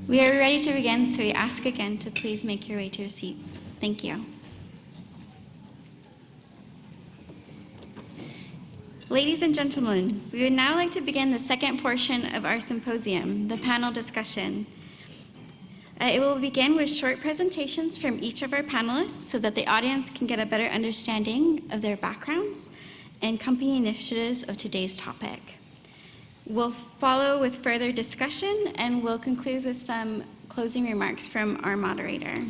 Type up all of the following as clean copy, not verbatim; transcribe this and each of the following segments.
We are ready to begin, so we ask again to please make your way to your seats. Thank you. Ladies and gentlemen, we would now like to begin the second portion of our symposium, the panel discussion. It will begin with short presentations from each of our panelists so that the audience can get a better understanding of their backgrounds and company initiatives of today's topic. We'll follow with further discussion and we'll conclude with some closing remarks from our moderator.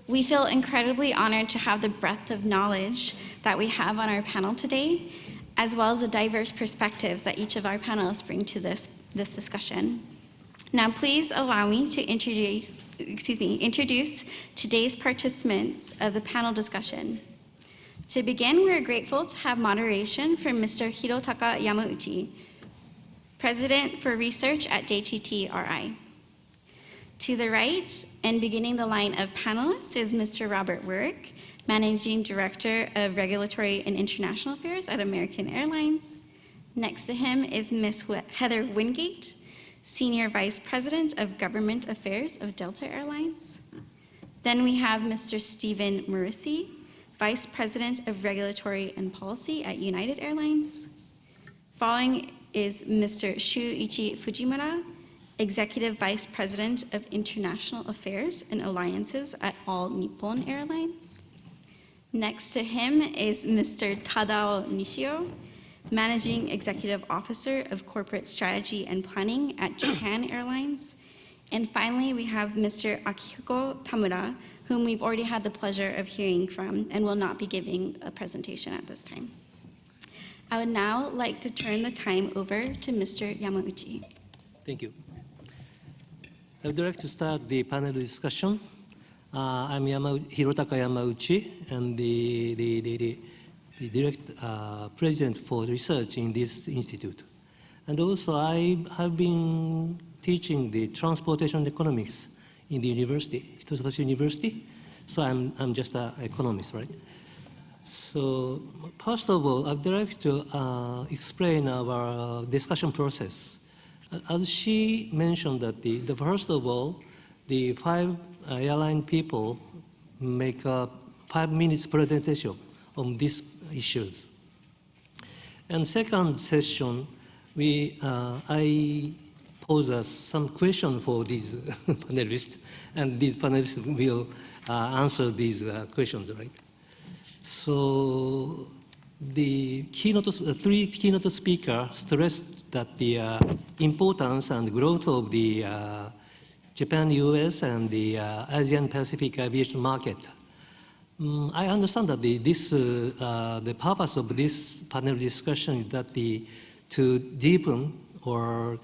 We feel incredibly honored to have the breadth of knowledge that we have on our panel today, as well as the diverse perspectives that each of our panelists bring to this discussion. Now, please allow me to introduce today's participants of the panel discussion. To begin, we're grateful to have moderation from Mr. Hirotaka Yamauchi, President for Research at JTTRI. To the right, and beginning the line of panelists, is Mr. Robert Wirick, Managing Director of Regulatory and International Affairs at American Airlines. Next to him is Ms. Heather Wingate, Senior Vice President of Government Affairs of Delta Airlines. Then we have Mr. Stephen Morrissey, Vice President of Regulatory and Policy at United Airlines. Following is Mr. Shuichi Fujimura, Executive Vice President of International Affairs and Alliances at all Nippon Airlines. Next to him is Mr. Tadao Nishio, Managing Executive Officer of Corporate Strategy and Planning at Japan Airlines. And finally, we have Mr. Akihiko Tamura, whom we've already had the pleasure of hearing from and will not be giving a presentation at this time. I would now like to turn the time over to Mr. Yamauchi. Thank you. I would like to start the panel discussion. I'm Hirotaka Yamauchi, and the President for Research in this institute. And also, I have been teaching the transportation economics in the university, Hitotsubashi University. So I'm just an economist, right? So first of all, I'd like to explain our discussion process. As she mentioned that the first of all, the 5 airline people make a 5 minutes presentation on these issues. And second session, I pose some question for these panelists, and these panelists will answer these questions, right? So the 3 keynote speakers stressed that the importance and growth of the Japan, US, and the Asian Pacific aviation market. I understand that the purpose of this panel discussion is that to deepen or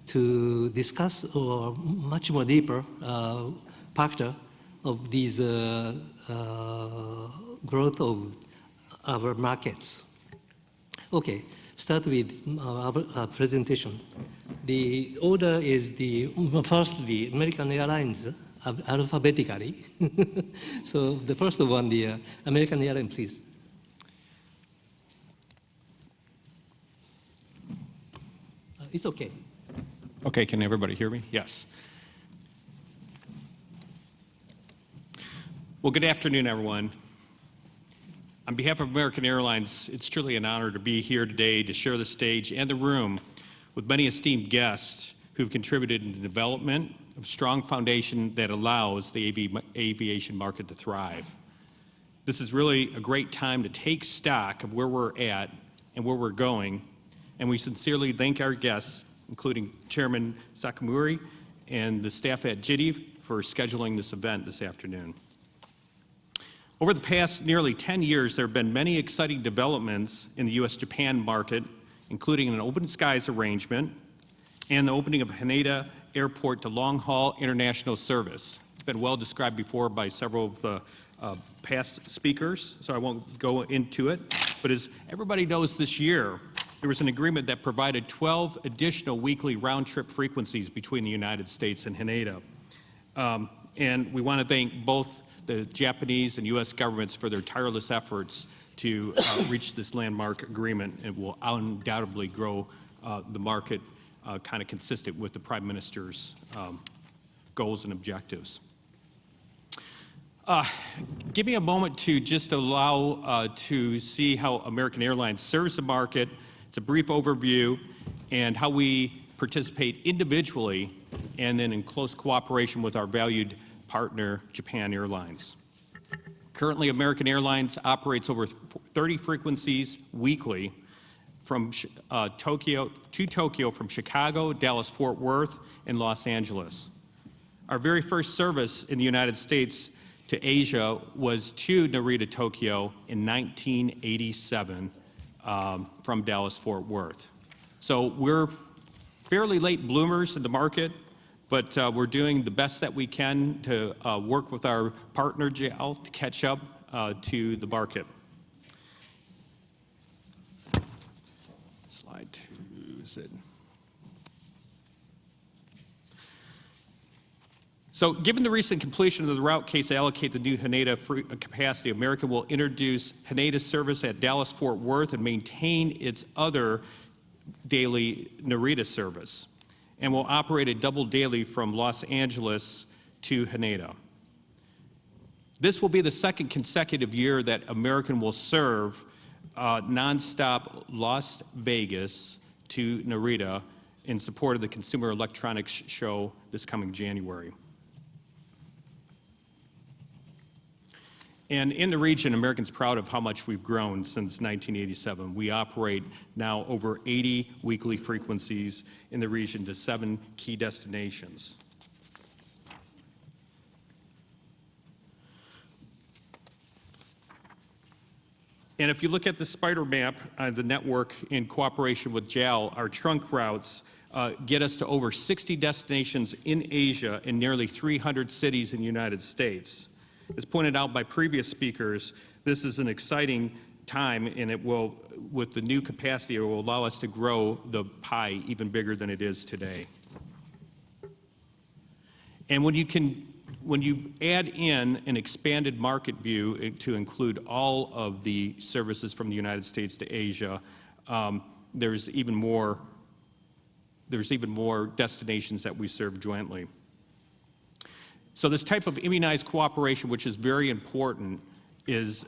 to discuss or much more deeper factor of these growth of our markets. Okay, start with our presentation. The order is first the American Airlines alphabetically. So the first one, the American Airlines, please. It's okay. Okay, can everybody hear me? Yes. Well, good afternoon, everyone. On behalf of American Airlines, it's truly an honor to be here today to share the stage and the room with many esteemed guests who've contributed in the development of a strong foundation that allows the aviation market to thrive. This is really a great time to take stock of where we're at and where we're going, and we sincerely thank our guests, including Chairman Sakamura and the staff at JITTI for scheduling this event this afternoon. Over the past nearly 10 years, there have been many exciting developments in the US-Japan market, including an open skies arrangement and the opening of Haneda Airport to long-haul international service. It's been well described before by several of the past speakers, so I won't go into it. But as everybody knows, this year, there was an agreement that provided 12 additional weekly round-trip frequencies between the United States and Haneda. And we want to thank both the Japanese and U.S. governments for their tireless efforts to reach this landmark agreement. It will undoubtedly grow the market kind of consistent with the Prime Minister's goals and objectives. Give me a moment to just allow to see how American Airlines serves the market. It's a brief overview and how we participate individually and then in close cooperation with our valued partner, Japan Airlines. Currently, American Airlines operates over 30 frequencies weekly from Tokyo from Chicago, Dallas, Fort Worth, and Los Angeles. Our very first service in the United States to Asia was to Narita, Tokyo in 1987 from Dallas, Fort Worth. So we're fairly late bloomers in the market, but we're doing the best that we can to work with our partner, JAL, to catch up to the market. Slide 2, is it? So given the recent completion of the route case to allocate the new Haneda capacity, American will introduce Haneda service at Dallas Fort Worth and maintain its other daily Narita service, and will operate a double daily from Los Angeles to Haneda. This will be the second consecutive year that American will serve nonstop Las Vegas to Narita in support of the Consumer Electronics Show this coming January. And in the region, American's proud of how much we've grown since 1987. We operate now over 80 weekly frequencies in the region to 7 key destinations. And if you look at the spider map, the network in cooperation with JAL, our trunk routes get us to over 60 destinations in Asia and nearly 300 cities in the United States. As pointed out by previous speakers, this is an exciting time, and it will, with the new capacity, it will allow us to grow the pie even bigger than it is today. And when you add in an expanded market view to include all of the services from the United States to Asia, there's even more destinations that we serve jointly. So this type of immunized cooperation, which is very important,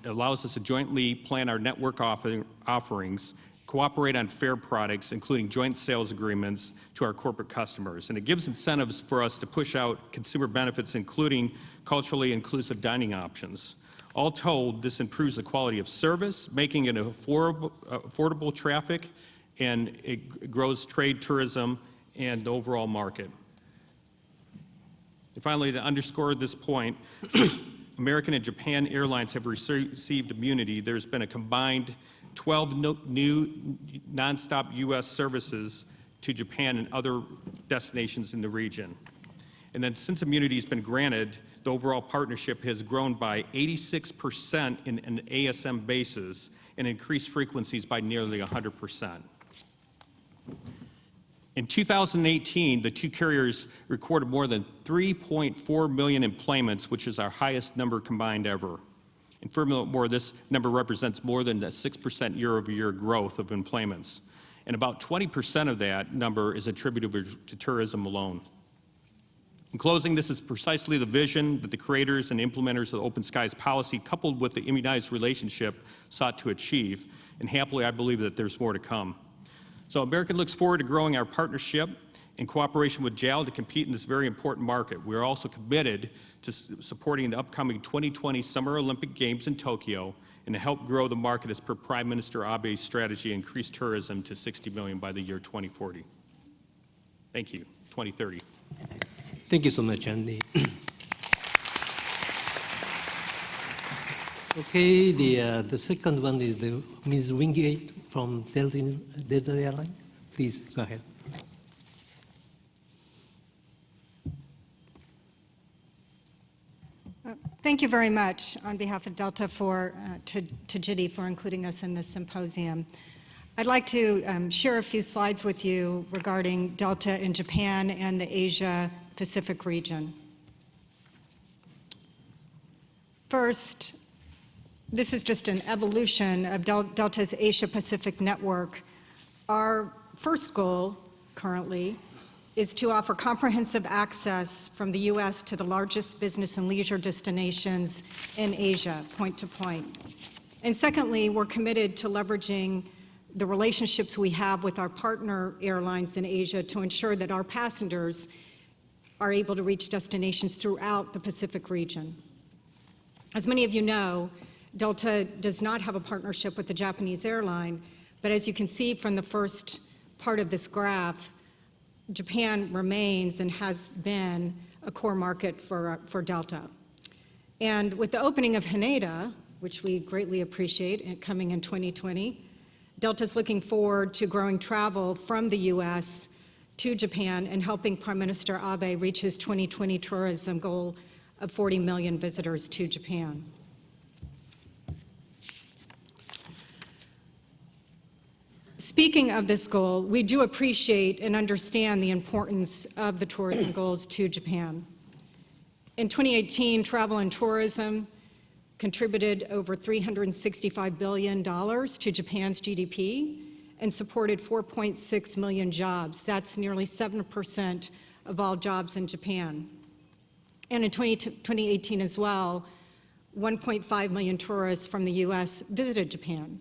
allows us to jointly plan our network offerings, cooperate on fair products, including joint sales agreements to our corporate customers. And it gives incentives for us to push out consumer benefits, including culturally inclusive dining options. All told, this improves the quality of service, making it affordable traffic, and it grows trade, tourism, and the overall market. And finally, to underscore this point, American and Japan Airlines have received immunity. There's been a combined 12 new nonstop U.S. services to Japan and other destinations in the region. And then since immunity has been granted, the overall partnership has grown by 86% in an ASM basis and increased frequencies by nearly 100%. In 2018, the two carriers recorded more than 3.4 million employments, which is our highest number combined ever. And furthermore, this number represents more than a 6% year-over-year growth of employments. And about 20% of that number is attributable to tourism alone. In closing, this is precisely the vision that the creators and implementers of the Open Skies policy, coupled with the immunized relationship, sought to achieve. And happily, I believe that there's more to come. So American looks forward to growing our partnership in cooperation with JAL to compete in this very important market. We are also committed to supporting the upcoming 2020 Summer Olympic Games in Tokyo and to help grow the market as per Prime Minister Abe's strategy to increase tourism to 60 million by the year 2040. Thank you. 2030. Thank you so much, Andy. Okay, the second one is Ms. Wingate from Delta Airlines. Please go ahead. Thank you very much on behalf of Delta to JITTI for including us in this symposium. I'd like to share a few slides with you regarding Delta in Japan and the Asia-Pacific region. First, this is just an evolution of Delta's Asia-Pacific network. Our first goal currently is to offer comprehensive access from the U.S. to the largest business and leisure destinations in Asia, point to point. And secondly, we're committed to leveraging the relationships we have with our partner airlines in Asia to ensure that our passengers are able to reach destinations throughout the Pacific region. As many of you know, Delta does not have a partnership with the Japanese airline, but as you can see from the first part of this graph, Japan remains and has been a core market for Delta. And with the opening of Haneda, which we greatly appreciate coming in 2020, Delta's looking forward to growing travel from the U.S. to Japan and helping Prime Minister Abe reach his 2020 tourism goal of 40 million visitors to Japan. Speaking of this goal, we do appreciate and understand the importance of the tourism goals to Japan. In 2018, travel and tourism contributed over $365 billion to Japan's GDP and supported 4.6 million jobs. That's nearly 7% of all jobs in Japan. And in 2018 as well, 1.5 million tourists from the U.S. visited Japan.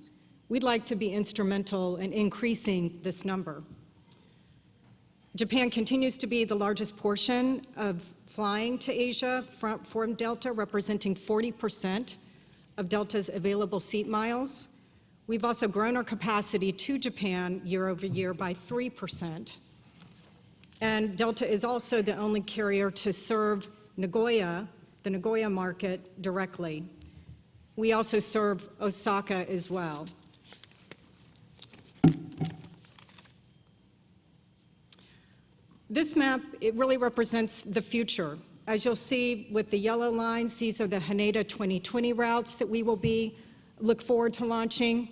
We'd like to be instrumental in increasing this number. Japan continues to be the largest portion of flying to Asia from Delta, representing 40% of Delta's available seat miles. We've also grown our capacity to Japan year over year by 3%. And Delta is also the only carrier to serve Nagoya, the Nagoya market, directly. We also serve Osaka as well. This map, it really represents the future. As you'll see with the yellow lines, these are the Haneda 2020 routes that we will look forward to launching.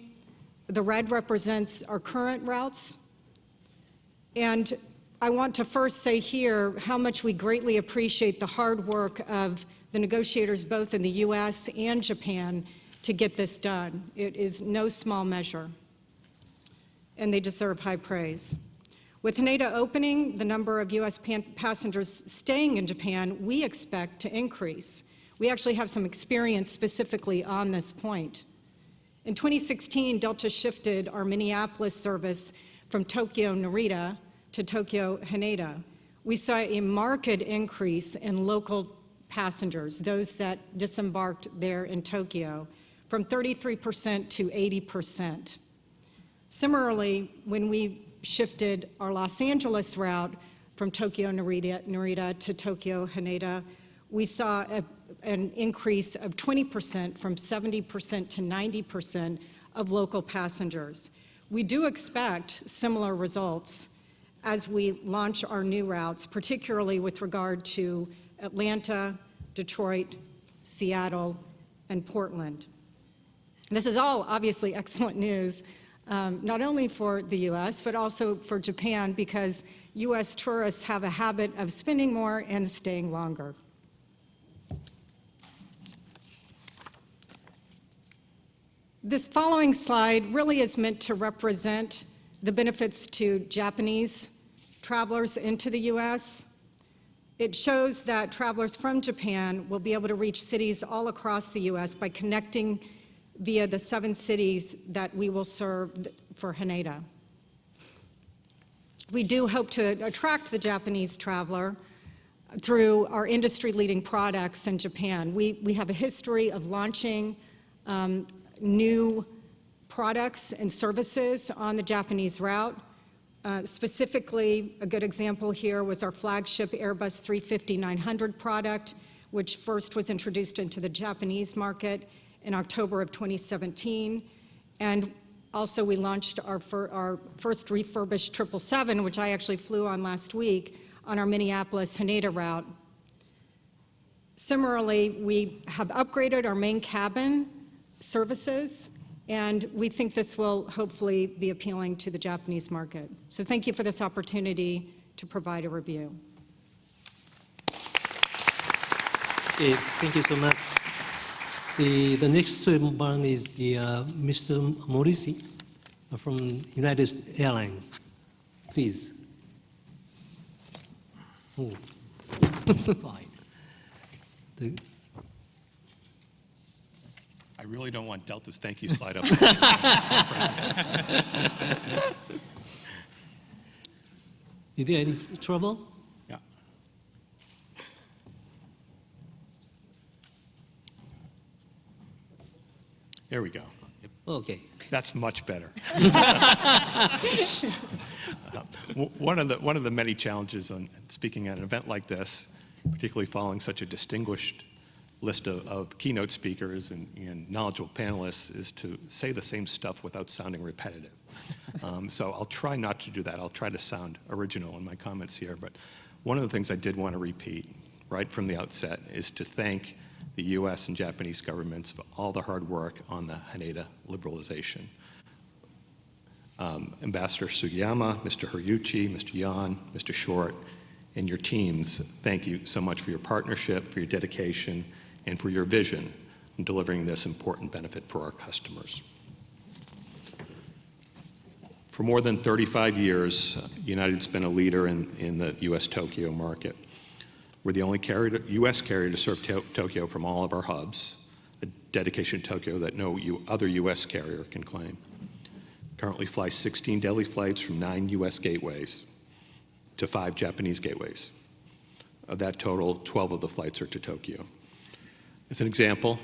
The red represents our current routes. And I want to first say here how much we greatly appreciate the hard work of the negotiators both in the US and Japan to get this done. It is no small measure, and they deserve high praise. With Haneda opening, the number of U.S. passengers staying in Japan, we expect to increase. We actually have some experience specifically on this point. In 2016, Delta shifted our Minneapolis service from Tokyo Narita to Tokyo Haneda. We saw a marked increase in local passengers, those that disembarked there in Tokyo, from 33% to 80%. Similarly, when we shifted our Los Angeles route from Tokyo Narita to Tokyo Haneda, we saw an increase of 20% from 70% to 90% of local passengers. We do expect similar results as we launch our new routes, particularly with regard to Atlanta, Detroit, Seattle, and Portland. This is all obviously excellent news, not only for the U.S., but also for Japan, because U.S. tourists have a habit of spending more and staying longer. This following slide really is meant to represent the benefits to Japanese travelers into the U.S. It shows that travelers from Japan will be able to reach cities all across the U.S. by connecting via the 7 cities that we will serve for Haneda. We do hope to attract the Japanese traveler through our industry-leading products in Japan. We have a history of launching new products and services on the Japanese route. Specifically, a good example here was our flagship Airbus 350-900 product, which first was introduced into the Japanese market in October of 2017. And also we launched our first refurbished 777, which I actually flew on last week, on our Minneapolis-Haneda route. Similarly, we have upgraded our main cabin services, and we think this will hopefully be appealing to the Japanese market. So thank you for this opportunity to provide a review. Okay, thank you so much. The next one is Mr. Morrissey from United Airlines. Please. Oh. Slide. I really don't want Delta's thank you slide up. Is there any trouble? Yeah. There we go. Okay. That's much better. One of the many challenges on speaking at an event like this, particularly following such a distinguished list of keynote speakers and knowledgeable panelists, is to say the same stuff without sounding repetitive. So I'll try not to do that. I'll try to sound original in my comments here. But one of the things I did want to repeat right from the outset is to thank the U.S. and Japanese governments for all the hard work on the Haneda liberalization. Ambassador Sugiyama, Mr. Hiroyuchi, Mr. Yan, Mr. Short, and your teams, thank you so much for your partnership, for your dedication, and for your vision in delivering this important benefit for our customers. For more than 35 years, United's been a leader in the U.S. Tokyo market. We're the only U.S. carrier to serve Tokyo from all of our hubs, a dedication to Tokyo that no other U.S. carrier can claim. Currently fly 16 daily flights from 9 U.S. gateways to 5 Japanese gateways. Of that total, 12 of the flights are to Tokyo. As an example,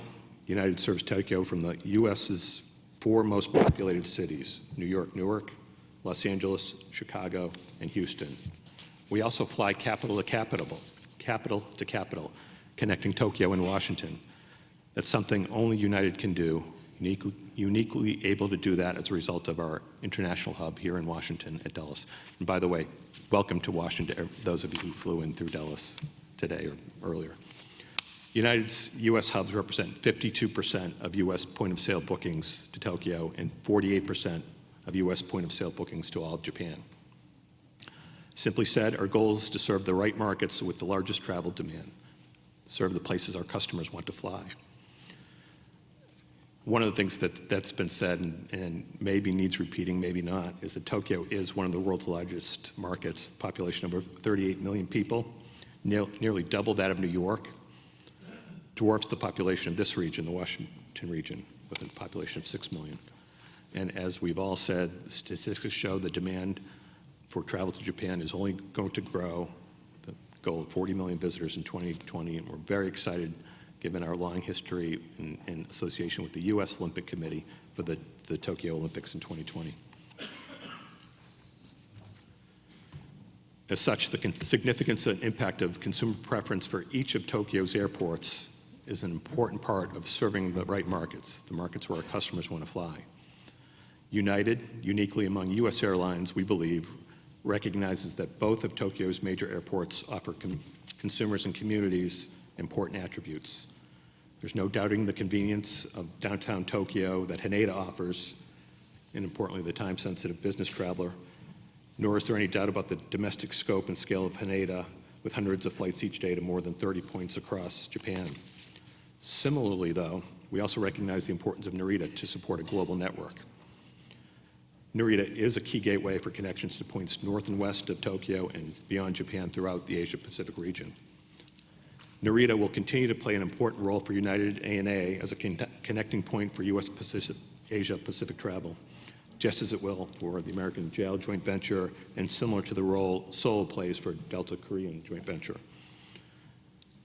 United serves Tokyo from the U.S.'s 4 most populated cities, New York, Newark, Los Angeles, Chicago, and Houston. We also fly capital to capital, connecting Tokyo and Washington. That's something only United can do, uniquely able to do that as a result of our international hub here in Washington at Dulles. And by the way, welcome to Washington, those of you who flew in through Dulles today or earlier. United's U.S. hubs represent 52% of U.S. point-of-sale bookings to Tokyo and 48% of U.S. point-of-sale bookings to all of Japan. Simply said, our goal is to serve the right markets with the largest travel demand, serve the places our customers want to fly. One of the things that's been said, and maybe needs repeating, maybe not, is that Tokyo is one of the world's largest markets, population of over 38 million people, nearly double that of New York, dwarfs the population of this region, the Washington region, with a population of 6 million. And as we've all said, statistics show the demand for travel to Japan is only going to grow, the goal of 40 million visitors in 2020, and we're very excited, given our long history in association with the U.S. Olympic Committee for the Tokyo Olympics in 2020. As such, the significance and impact of consumer preference for each of Tokyo's airports is an important part of serving the right markets, the markets where our customers want to fly. United, uniquely among U.S. airlines, we believe, recognizes that both of Tokyo's major airports offer consumers and communities important attributes. There's no doubting the convenience of downtown Tokyo that Haneda offers, and importantly, the time-sensitive business traveler, nor is there any doubt about the domestic scope and scale of Haneda, with hundreds of flights each day to more than 30 points across Japan. Similarly, though, we also recognize the importance of Narita to support a global network. Narita is a key gateway for connections to points north and west of Tokyo and beyond Japan throughout the Asia-Pacific region. Narita will continue to play an important role for United ANA as a connecting point for U.S. Asia-Pacific travel, just as it will for the American JAL joint venture and similar to the role Seoul plays for Delta Korean joint venture.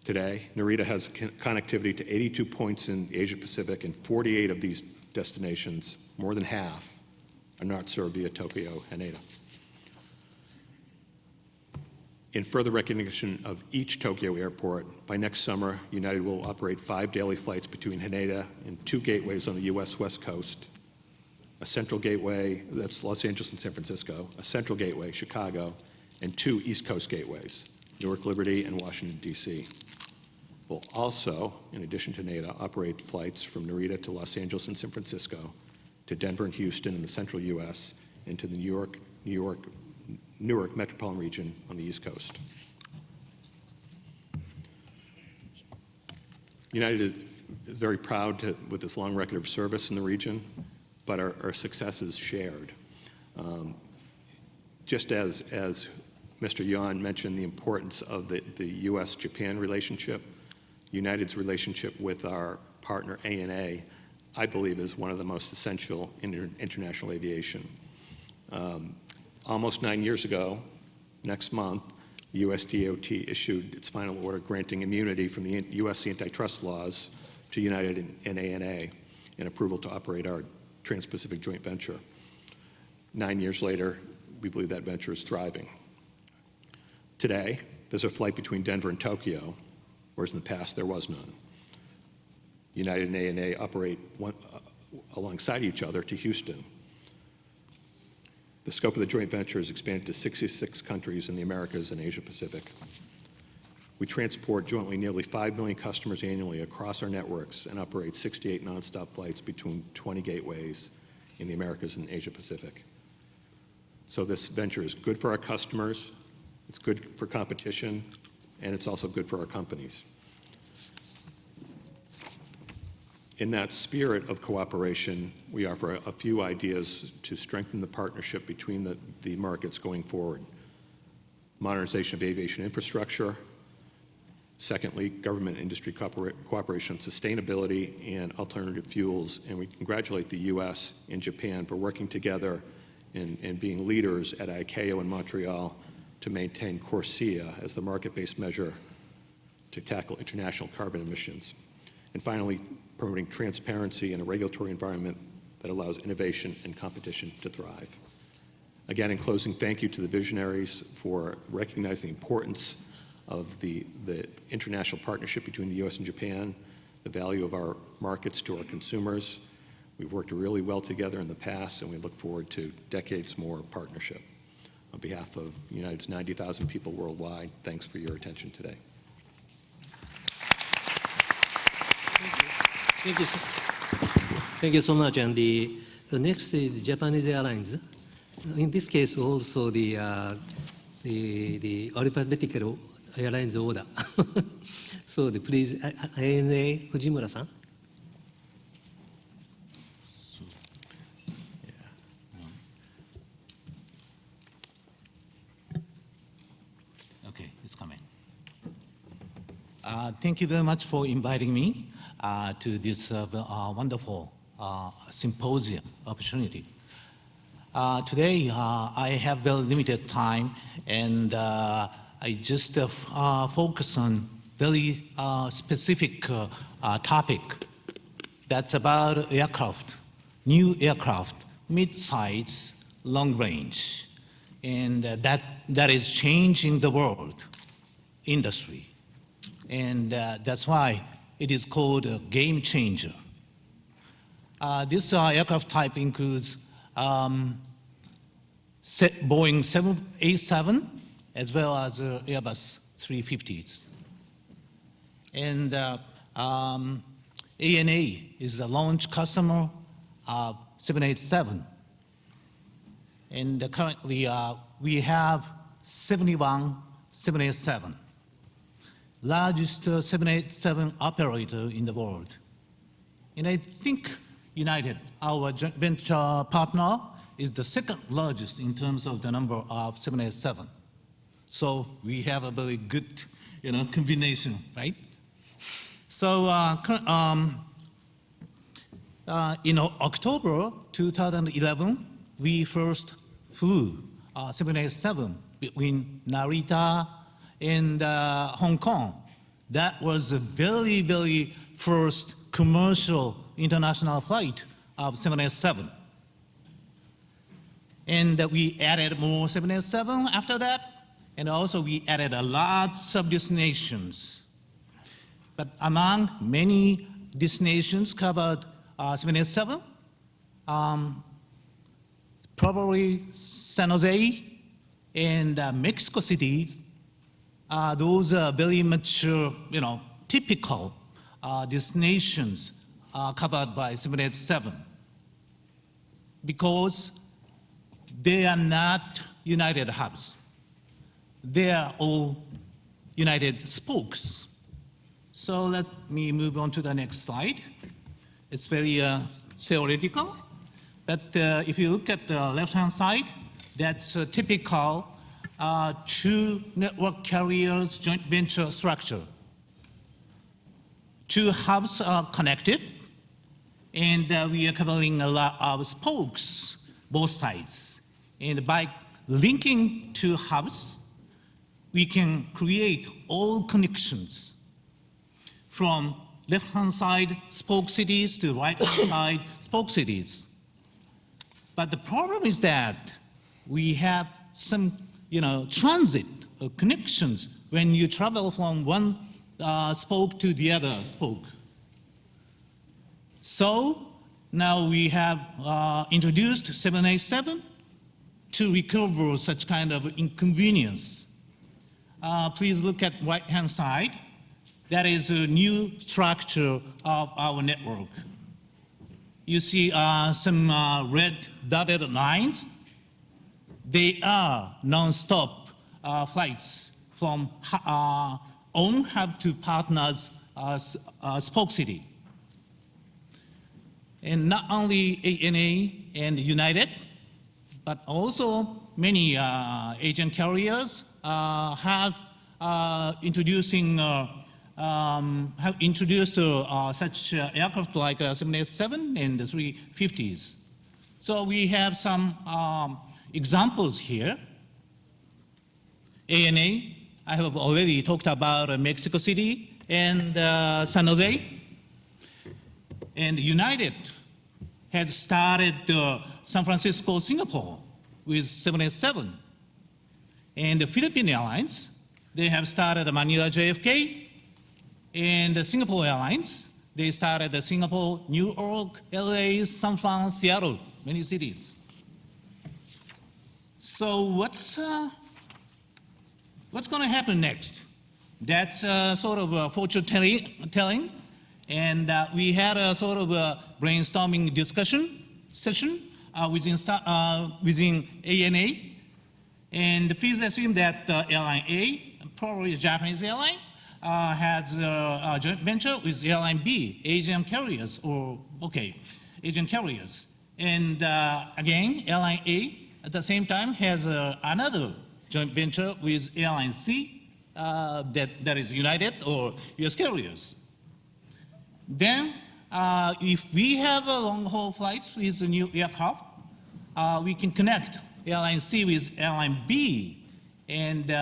Today, Narita has connectivity to 82 points in the Asia-Pacific, and 48 of these destinations, more than half, are not served via Tokyo Haneda. In further recognition of each Tokyo airport, by next summer, United will operate 5 daily flights between Haneda and 2 gateways on the U.S. West Coast, a central gateway, that's Los Angeles and San Francisco, a central gateway, Chicago, and 2 East Coast gateways, Newark Liberty and Washington, D.C. We'll also, in addition to Haneda, operate flights from Narita to Los Angeles and San Francisco, to Denver and Houston in the central U.S., and to the Newark metropolitan region on the East Coast. United is very proud with this long record of service in the region, but our success is shared. Just as Mr. Yuan mentioned the importance of the U.S.-Japan relationship. United's relationship with our partner ANA, I believe, is one of the most essential in international aviation. Almost 9 years ago, next month, the U.S. DOT issued its final order granting immunity from the U.S. antitrust laws to United and ANA and approval to operate our Trans-Pacific joint venture. 9 years later, we believe that venture is thriving. Today, there's a flight between Denver and Tokyo, whereas in the past there was none. United and ANA operate alongside each other to Houston. The scope of the joint venture is expanded to 66 countries in the Americas and Asia Pacific. We transport jointly nearly 5 million customers annually across our networks and operate 68 nonstop flights between 20 gateways in the Americas and Asia Pacific. So this venture is good for our customers, it's good for competition, and it's also good for our companies. In that spirit of cooperation, we offer a few ideas to strengthen the partnership between the markets going forward. Modernization of aviation infrastructure. Secondly, government-industry cooperation on sustainability and alternative fuels. And we congratulate the U.S. and Japan for working together and being leaders at ICAO in Montreal to maintain CORSIA as the market-based measure to tackle international carbon emissions. And finally, promoting transparency in a regulatory environment that allows innovation and competition to thrive. Again, in closing, thank you to the visionaries for recognizing the importance of the international partnership between the U.S. and Japan, the value of our markets to our consumers. We've worked really well together in the past, and we look forward to decades more of partnership. On behalf of United's 90,000 people worldwide, thanks for your attention today. Thank you so much. And the next is Japanese Airlines. In this case, also the alphabetical airlines order. So please, ANA Fujimura-san. Okay, it's coming. Thank you very much for inviting me to this wonderful symposium opportunity. Today, I have very limited time, and I just focus on very specific topic that's about aircraft, new aircraft, mid-size, long range, and that is changing the world industry, and that's why it is called a game changer. This aircraft type includes Boeing 787 as well as Airbus 350s. And ANA is the launch customer of 787. And currently we have 71 787. Largest 787 operator in the world. And I think United, our joint venture partner, is the second largest in terms of the number of 787. So we have a very good, combination, right? So in October 2011, we first flew 787 between Narita and Hong Kong. That was the very, very first commercial international flight of 787. And we added more 787 after that, and also we added a lot of destinations. But among many destinations covered 787, probably San Jose and Mexico City, those are very mature, typical destinations covered by 787, because they are not United hubs. They are all United spokes. So let me move on to the next slide. It's very theoretical, but if you look at the left-hand side, that's a typical two network carriers joint venture structure. Two hubs are connected, and we are covering a lot of spokes, both sides. And by linking two hubs, we can create all connections from left-hand side spoke cities to right-hand side spoke cities. But the problem is that we have some, transit connections when you travel from one spoke to the other spoke. So now we have introduced 787 to recover such kind of inconvenience. Please look at right-hand side. That is a new structure of our network. You see some red dotted lines. They are non-stop flights from own hub to partners spoke city. And not only ANA and United, but also many Asian carriers have introduced such aircraft like 787 and the 350s. So we have some examples here. ANA, I have already talked about Mexico City and San Jose. And United had started San Francisco, Singapore with 787. And the Philippine Airlines, they have started Manila JFK. And the Singapore Airlines, they started Singapore, New York, LA, San Fran, Seattle, many cities. So what's going to happen next? That's sort of fortune telling. And we had a sort of a brainstorming discussion session within ANA. And please assume that Airline A, probably a Japanese airline, has a joint venture with Airline B, Asian carriers, Asian carriers. And again, Airline A at the same time has another joint venture with Airline C, that is United or US carriers. Then, if we have long-haul flights with a new aircraft, we can connect Airline C with Airline B, and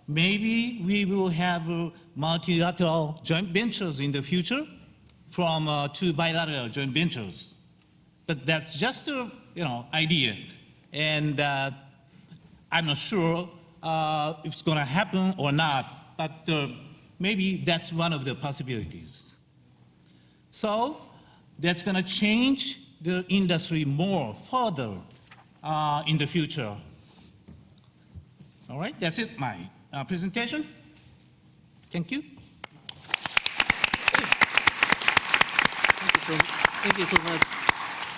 maybe we will have multilateral joint ventures in the future from two bilateral joint ventures. But that's just an idea, and I'm not sure if it's going to happen or not, but maybe that's one of the possibilities. So that's going to change the industry more further in the future. All right, that's it, my presentation. Thank you. Thank you so much.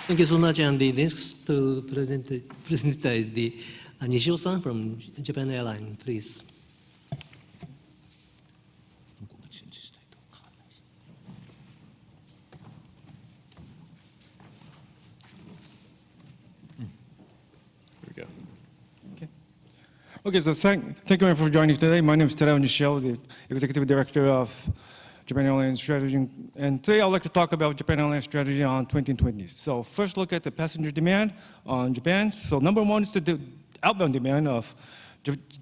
Thank you so much. And the next to present is the Nishio-san from Japan Airlines, please. Okay, so thank you very much for joining today. My name is Tadao Nishio, the Executive Director of Japan Airlines Strategy. And today I'd like to talk about Japan Airlines Strategy on 2020. So first look at the passenger demand on Japan. So number one is the outbound demand of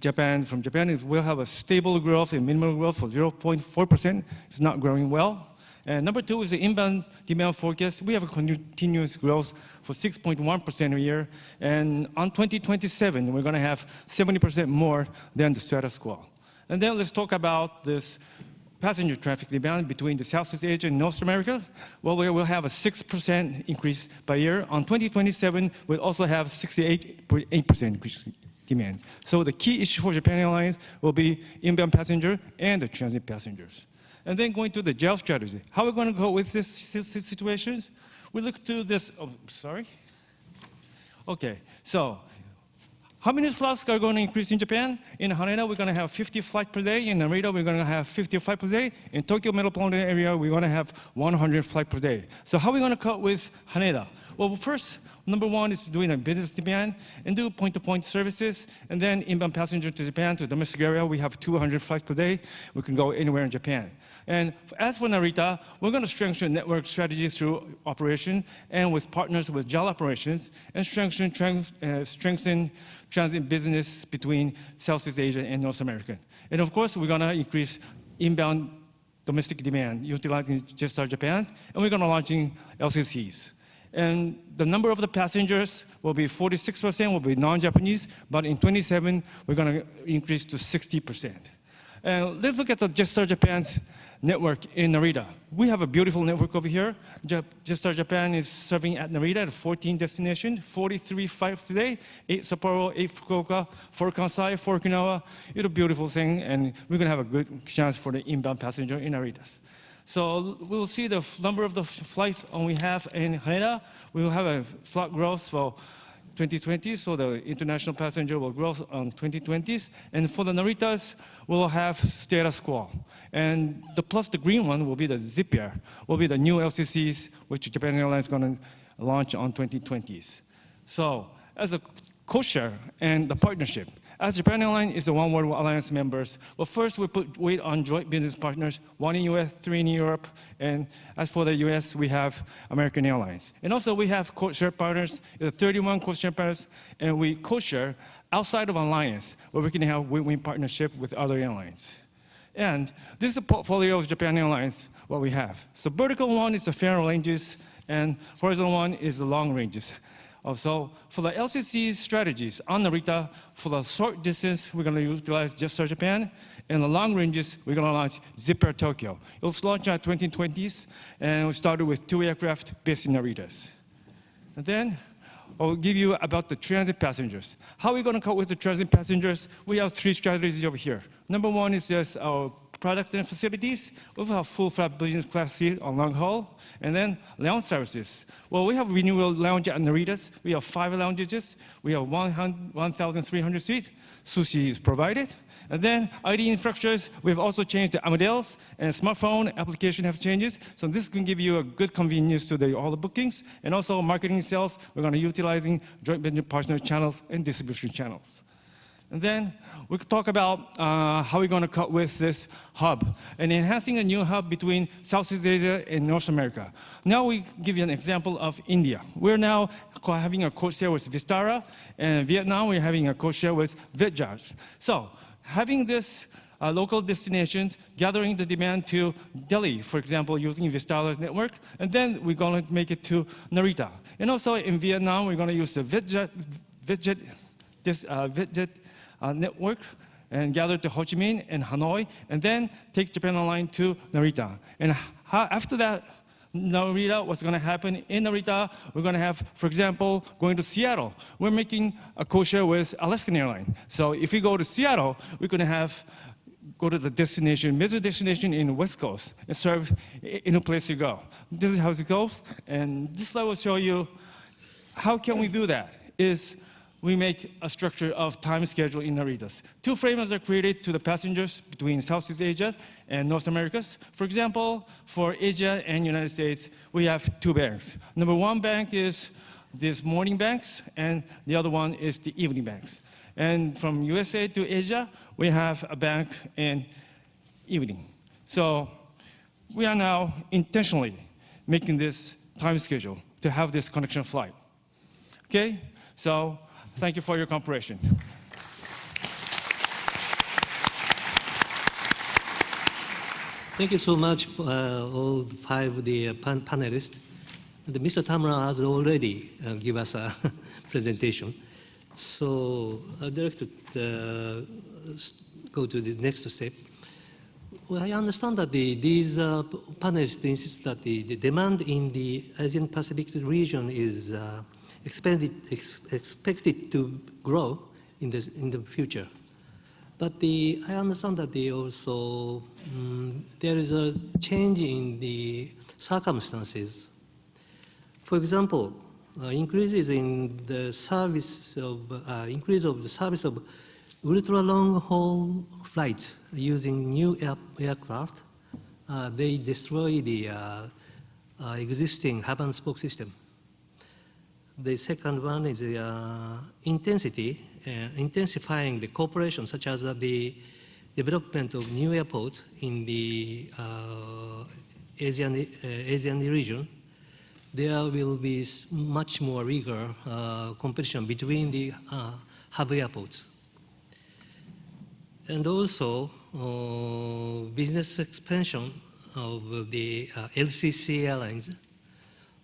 Japan. From Japan, it will have a stable growth and minimal growth for 0.4%. It's not growing well. And number two is the inbound demand forecast. We have a continuous growth for 6.1% a year. And on 2027, we're going to have 70% more than the status quo. And then let's talk about this passenger traffic demand between the Southeast Asia and North America. Well, we will have a 6% increase by year. On 2027, we'll also have 68.8% increase demand. So the key issue for Japan Airlines will be inbound passenger and the transit passengers. And then going to the JAL strategy. How are we going to go with this situations? We look to this, Okay, so how many slots are going to increase in Japan? In Haneda, we're going to have 50 flights per day. In Narita, we're going to have 50 flights per day. In Tokyo metropolitan area, we're going to have 100 flights per day. So how are we going to cope with Haneda? Well, first, Number one is doing a business demand and do point-to-point services. And then inbound passenger to Japan, to domestic area, we have 200 flights per day. We can go anywhere in Japan. And as for Narita, we're going to strengthen network strategy through operation and with partners with JAL operations and strengthen transit business between Southeast Asia and North America. And of course, we're going to increase inbound domestic demand utilizing JetStar Japan, and we're going to launching LCCs. And the number of the passengers will be 46% will be non-Japanese, but in 27, we're going to increase to 60%. And let's look at the JetStar Japan's network in Narita. We have a beautiful network over here. JetStar Japan is serving at Narita at 14 destinations, 43 flights today, 8 Sapporo, 8 Fukuoka, 4 Kansai, 4 Okinawa. It's a beautiful thing, and we're going to have a good chance for the inbound passenger in Narita. So we'll see the number of the flights we have in Haneda. We will have a slot growth for 2020, so the international passenger will grow on 2020s. And for the Naritas, we'll have status quo. And plus the green one will be the Zipair, will be the new LCCs, which Japan Airlines is going to launch on 2020s. So as a co-share and the partnership, as Japan Airlines is a One World Alliance members, well, first we put weight on joint business partners, 1 in US, 3 in Europe, and as for the US, we have American Airlines. And also we have co-share partners, 31 co-share partners, and we co-share outside of Alliance, where we can have win-win partnership with other airlines. And this is a portfolio of Japan Airlines, what we have. So vertical one is the fair ranges, and horizontal one is the long ranges. Also, for the LCC strategies on Narita, for the short distance, we're going to utilize JetStar Japan. And the long ranges, we're going to launch Zipair Tokyo. It was launched in 2020s, and we started with 2 aircraft based in Narita. And then I'll give you about the transit passengers. How are we going to cope with the transit passengers? We have 3 strategies over here. Number one is just our products and facilities. We have full-flat business class seat on long haul. And then lounge services. Well, we have renewal lounge at Narita. We have 5 lounges. We have 1,300 seats. Sushi is provided. And then ID infrastructures, we've also changed the Amadeus and smartphone application have changes. So this can give you a good convenience to all the bookings. And also marketing sales, we're going to utilizing joint venture partner channels and distribution channels. And then we could talk about how we're going to cope with this hub and enhancing a new hub between Southeast Asia and North America. Now we give you an example of India. We're now having a co-share with Vistara, and Vietnam we're having a co-share with Vietjars. So having this local destinations, gathering the demand to Delhi, for example, using Vistara's network, and then we're going to make it to Narita. And also in Vietnam, we're going to use the Vietjet network and gather to Ho Chi Minh and Hanoi, and then take Japan Airlines to Narita. And after that, Narita, what's going to happen in Narita, we're going to have, for example, going to Seattle. We're making a co-share with Alaskan Airlines. So if we go to Seattle, we're going to go to the destination, major destination in the West Coast, and serve in a place you go. This is how it goes. And this slide will show you how can we do that. Is we make a structure of time schedule in Narita. 2 frames are created to the passengers between Southeast Asia and North America. For example, for Asia and United States, we have 2 banks. Number 1 bank is these morning banks, and the other one is the evening banks. And from USA to Asia, we have a bank in evening. So we are now intentionally making this time schedule to have this connection flight. Okay? So thank you for your cooperation. Thank you so much, all 5 of the panelists. Mr. Tamura has already given us a presentation. So I'd like to go to the next step. Well, I understand that these panelists insist that the demand in the Asian Pacific region is expected to grow in the future. But I understand that also there is a change in the circumstances. For example, increase of the service of ultra long haul flights using new aircraft. They destroy the existing hub and spoke system. The second one is the intensifying the cooperation, such as the development of new airports in the Asian region. There will be much more rigor competition between the hub airports. And also, business expansion of the LCC airlines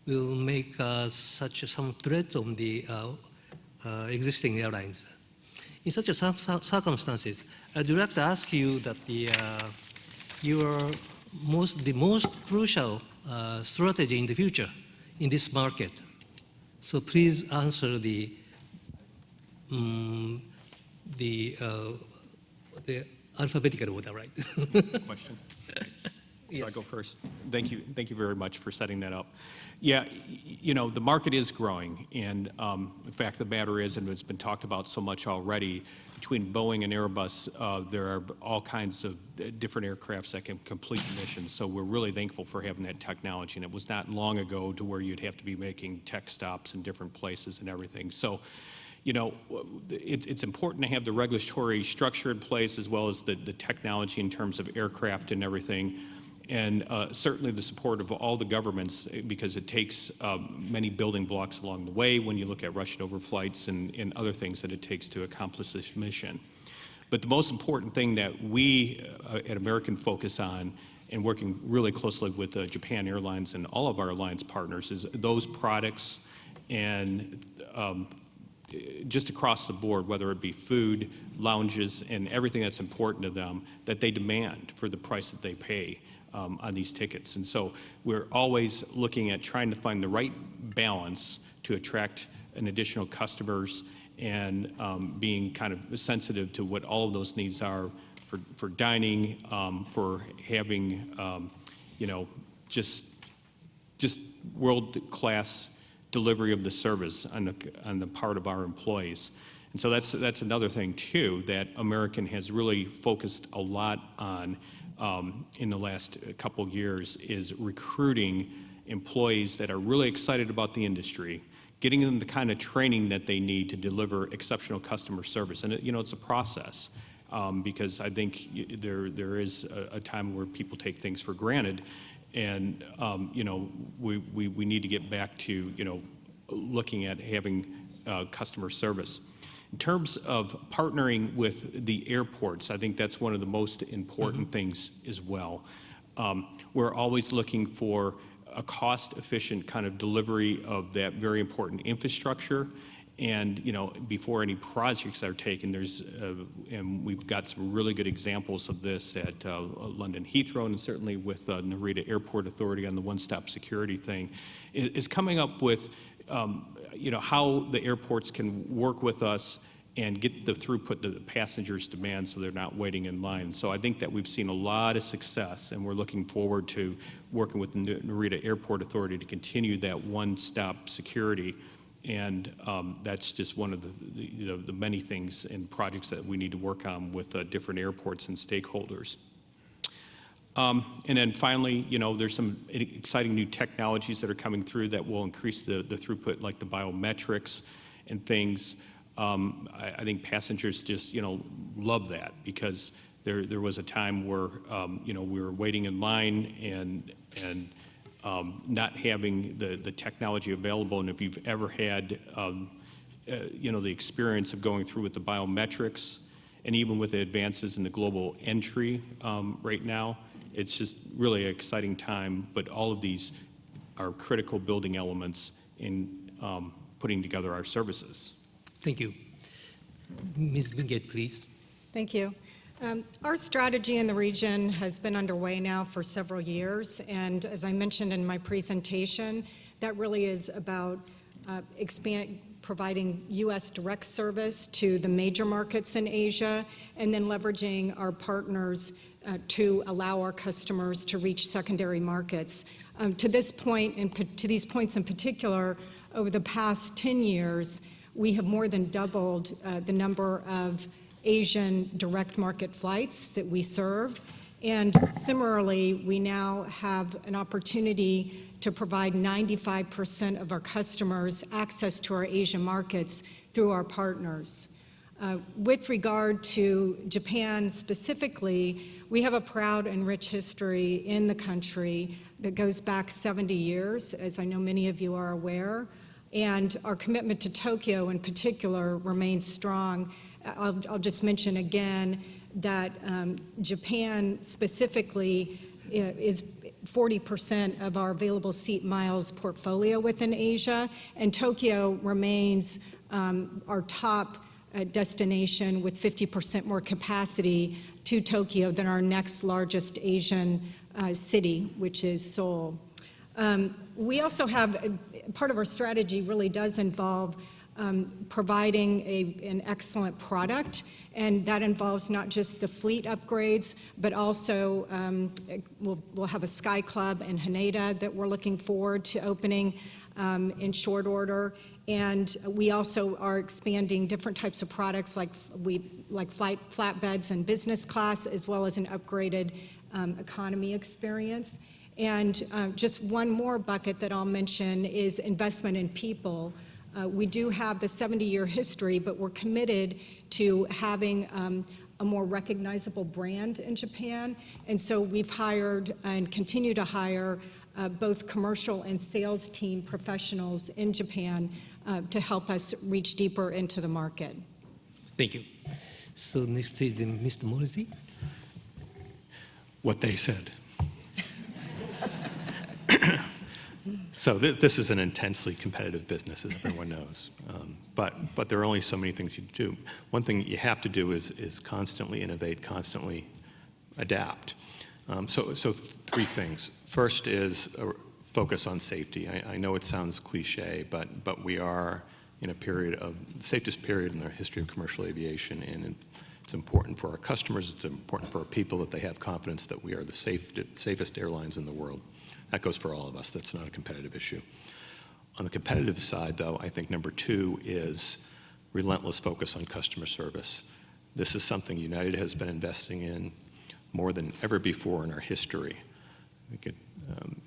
will make some threat on the existing airlines. In such circumstances, I'd like to ask you that the most crucial strategy in the future in this market. So please answer the alphabetical order, right? Question? Yes. I'll go first. Thank you very much for setting that up. Yeah, you know, the market is growing, and the fact of the matter is, and it's been talked about so much already, between Boeing and Airbus, there are all kinds of different aircrafts that can complete missions, so we're really thankful for having that technology, and it was not long ago to where you'd have to be making tech stops in different places and everything. So, you know, it's important to have the regulatory structure in place as well as the technology in terms of aircraft and everything. And certainly the support of all the governments, because it takes many building blocks along the way when you look at Russian overflights and other things that it takes to accomplish this mission. But the most important thing that we at American focus on, and working really closely with Japan Airlines and all of our alliance partners, is those products and just across the board, whether it be food, lounges, and everything that's important to them, that they demand for the price that they pay on these tickets. And so we're always looking at trying to find the right balance to attract an additional customers and being kind of sensitive to what all of those needs are for dining, for having, you know, just world-class delivery of the service on the part of our employees. And so that's another thing too that American has really focused a lot on in the last couple of years, is recruiting employees that are really excited about the industry, getting them the kind of training that they need to deliver exceptional customer service. And you know, it's a process because I think there is a time where people take things for granted, and you know, we need to get back to, you know, looking at having customer service. In terms of partnering with the airports, I think that's one of the most important things as well. We're always looking for a cost-efficient kind of delivery of that very important infrastructure. And, you know, before any projects are taken, and we've got some really good examples of this at London Heathrow, and certainly with Narita Airport Authority on the one-stop security thing, is coming up with you know, how the airports can work with us and get the throughput that the passengers demand so they're not waiting in line. So I think that we've seen a lot of success, and we're looking forward to working with the Narita Airport Authority to continue that one-stop security. And that's just one of the many things and projects that we need to work on with different airports and stakeholders. And then finally, you know, there's some exciting new technologies that are coming through that will increase the throughput, like the biometrics and things. I think passengers just, you know, love that, because there was a time where, you know, we were waiting in line and not having the technology available. And if you've ever had, you know, the experience of going through with the biometrics, and even with the advances in the global entry right now, it's just really an exciting time. But all of these are critical building elements in putting together our services. Thank you. Ms. Wingate, please. Thank you. Our strategy in the region has been underway now for several years, and as I mentioned in my presentation, that really is about providing U.S. direct service to the major markets in Asia, and then leveraging our partners to allow our customers to reach secondary markets. To this point, and to these points in particular, over the past 10 years, we have more than doubled the number of Asian direct market flights that we serve. And similarly, we now have an opportunity to provide 95% of our customers access to our Asian markets through our partners. With regard to Japan specifically, we have a proud and rich history in the country that goes back 70 years, as I know many of you are aware, and our commitment to Tokyo in particular remains strong. I'll just mention again that Japan specifically is 40% of our available seat miles portfolio within Asia, and Tokyo remains our top destination with 50% more capacity to Tokyo than our next largest Asian city, which is Seoul. We also have, part of our strategy really does involve providing an excellent product, and that involves not just the fleet upgrades, but also we'll have a Sky Club in Haneda that we're looking forward to opening in short order. And we also are expanding different types of products like flatbeds and business class, as well as an upgraded economy experience. And just one more bucket that I'll mention is investment in people. We do have the 70-year history, but we're committed to having a more recognizable brand in Japan. And so we've hired and continue to hire both commercial and sales team professionals in Japan to help us reach deeper into the market. Thank you. So next is Mr. Morrissey. What they said. So this is an intensely competitive business, as everyone knows. But there are only so many things you do. One thing you have to do is constantly innovate, constantly adapt. So three things. First is focus on safety. I know it sounds cliche, but we are in a period of the safest period in the history of commercial aviation, and it's important for our customers, it's important for our people that they have confidence that we are the safest airlines in the world. That goes for all of us. That's not a competitive issue. On the competitive side, though, I think number two is relentless focus on customer service. This is something United has been investing in more than ever before in our history. I think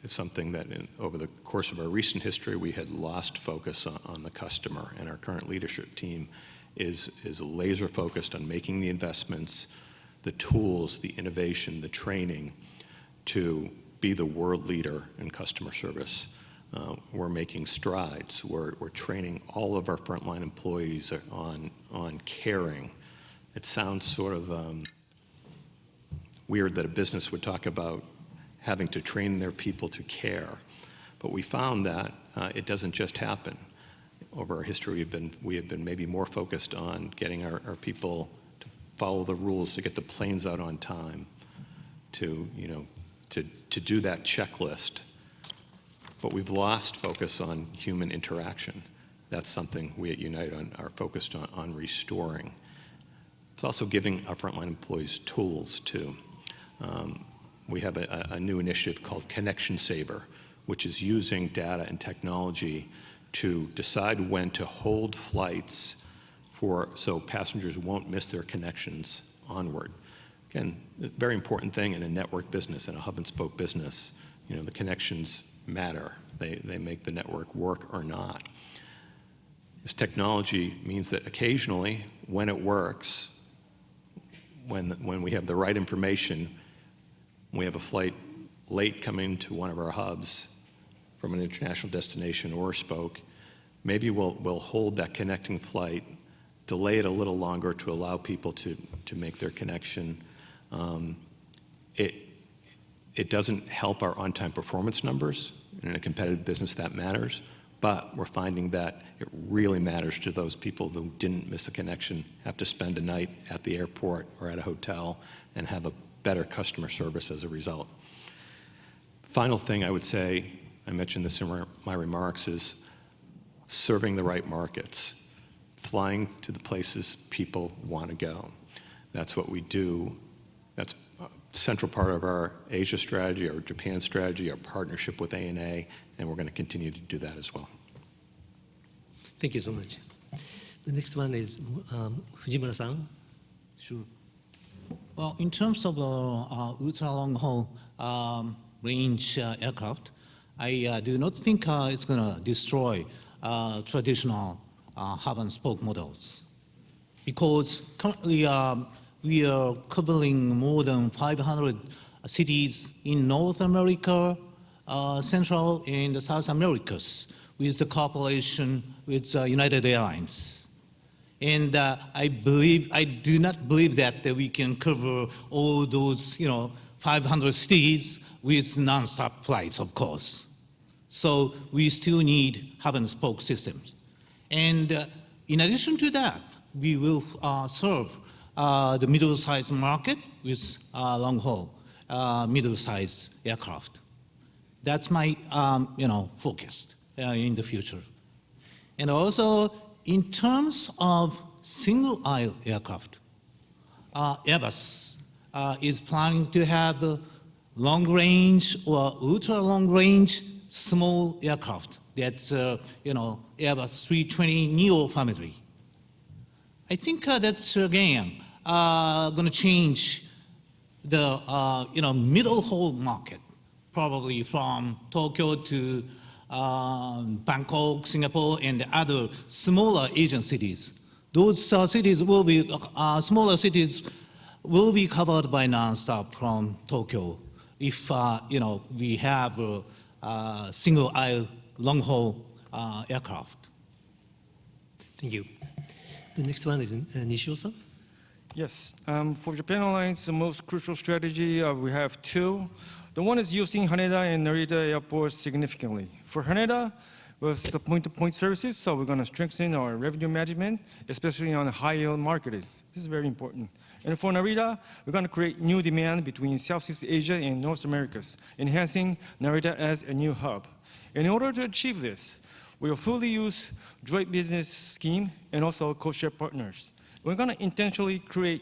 it's something that over the course of our recent history, we had lost focus on the customer, and our current leadership team is laser focused on making the investments, the tools, the innovation, the training to be the world leader in customer service. We're making strides. We're training all of our frontline employees on caring. It sounds sort of weird that a business would talk about having to train their people to care, but we found that it doesn't just happen. Over our history, we have been maybe more focused on getting our people to follow the rules, to get the planes out on time, to do that checklist. But we've lost focus on human interaction. That's something we at United are focused on restoring. It's also giving our frontline employees tools too. We have a new initiative called Connection Saver, which is using data and technology to decide when to hold flights so passengers won't miss their connections onward. Again, a very important thing in a network business, in a hub and spoke business, the connections matter. They make the network work or not. This technology means that occasionally, when it works, when we have the right information, we have a flight late coming to one of our hubs from an international destination or a spoke, maybe we'll hold that connecting flight, delay it a little longer to allow people to make their connection. It doesn't help our on-time performance numbers. In a competitive business, that matters. But we're finding that it really matters to those people who didn't miss a connection, have to spend a night at the airport or at a hotel, and have a better customer service as a result. Final thing I would say, I mentioned this in my remarks, is serving the right markets, flying to the places people want to go. That's what we do. That's a central part of our Asia strategy, our Japan strategy, our partnership with ANA, and we're going to continue to do that as well. Thank you so much. The next one is Fujimura-san. Sure. Well, in terms of the ultra-long-haul range aircraft, I do not think it's going to destroy traditional hub and spoke models, because currently we are covering more than 500 cities in North America, Central and South Americas with the cooperation with United Airlines. And I do not believe that we can cover all those 500 cities with non-stop flights, of course. So we still need hub and spoke systems. And in addition to that, we will serve the middle-sized market with long-haul middle-sized aircraft. That's my focus in the future. And also, in terms of single-aisle aircraft, Airbus is planning to have long-range or ultra-long-range small aircraft. That's Airbus 320neo family. I think that's again going to change the middle haul market, probably from Tokyo to Bangkok, Singapore, and other smaller Asian cities. Those cities will be smaller cities will be covered by nonstop from Tokyo if we have single aisle long haul aircraft. Thank you. The next one is Nishio-san. Yes, for Japan Airlines, the most crucial strategy, we have two. The one is using Haneda and Narita airports significantly. For Haneda, with the point-to-point services, so we're going to strengthen our revenue management, especially on high-yield markets. This is very important. And for Narita, we're going to create new demand between Southeast Asia and North America, enhancing Narita as a new hub. In order to achieve this, we will fully use joint business scheme and also co-share partners. We're going to intentionally create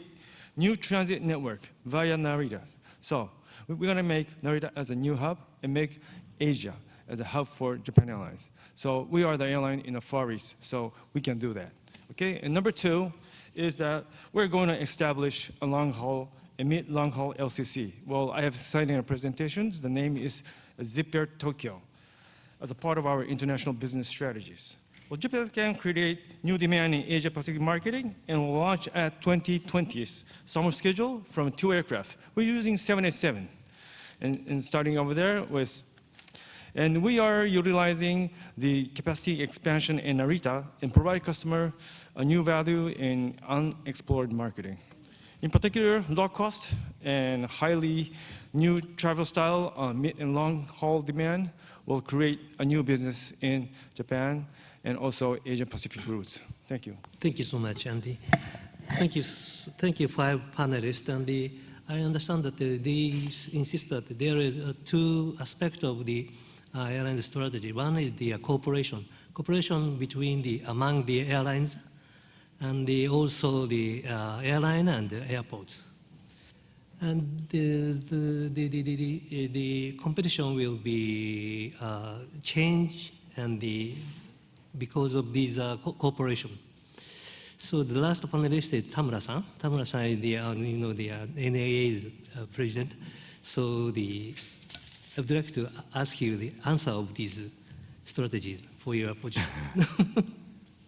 new transit network via Narita. So we're going to make Narita as a new hub and make Asia as a hub for Japan Airlines. So we are the airline in the Far East, so we can do that. Okay, and number two is that we're going to establish a long-haul, a mid-long-haul LCC. Well, I have cited in our presentations, the name is Zip Air Tokyo, as a part of our international business strategies. Well, Japan can create new demand in Asia-Pacific marketing and will launch at 2020's summer schedule from 2 aircraft. We're using 787 and starting over there with, and we are utilizing the capacity expansion in Narita and provide customer a new value in unexplored marketing. In particular, low cost and highly new travel style on mid and long haul demand will create a new business in Japan and also Asia Pacific routes. Thank you. Thank you so much, Andy. Thank you, 5 panelists. And I understand that they insist that there is two aspects of the airline strategy. One is the cooperation between among the airlines, and also the airline and the airports. And the competition will be changed and because of these cooperation. So the last panelist is Tamura-san. Tamura-san is the NAA's president. So I would like to ask you the answer of these strategies for your position.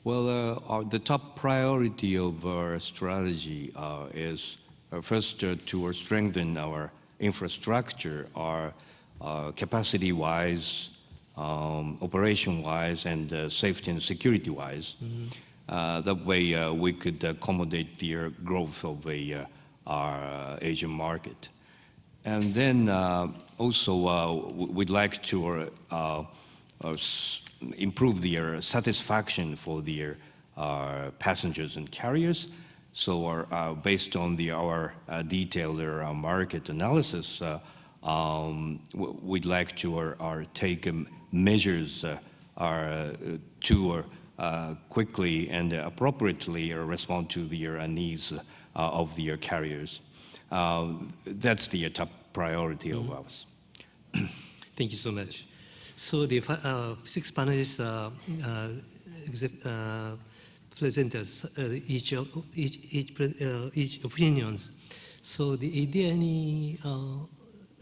Well, the top priority of our strategy is first to strengthen our infrastructure, our capacity-wise, operation-wise, and safety and security-wise. That way, we could accommodate the growth of our Asian market. And then also, we'd like to improve the satisfaction for the passengers and carriers. So based on our detailed market analysis, we'd like to take measures to quickly and appropriately respond to the needs of the carriers. That's the top priority of ours. Thank you so much. So the 6 panelists presenters each opinions. So is there any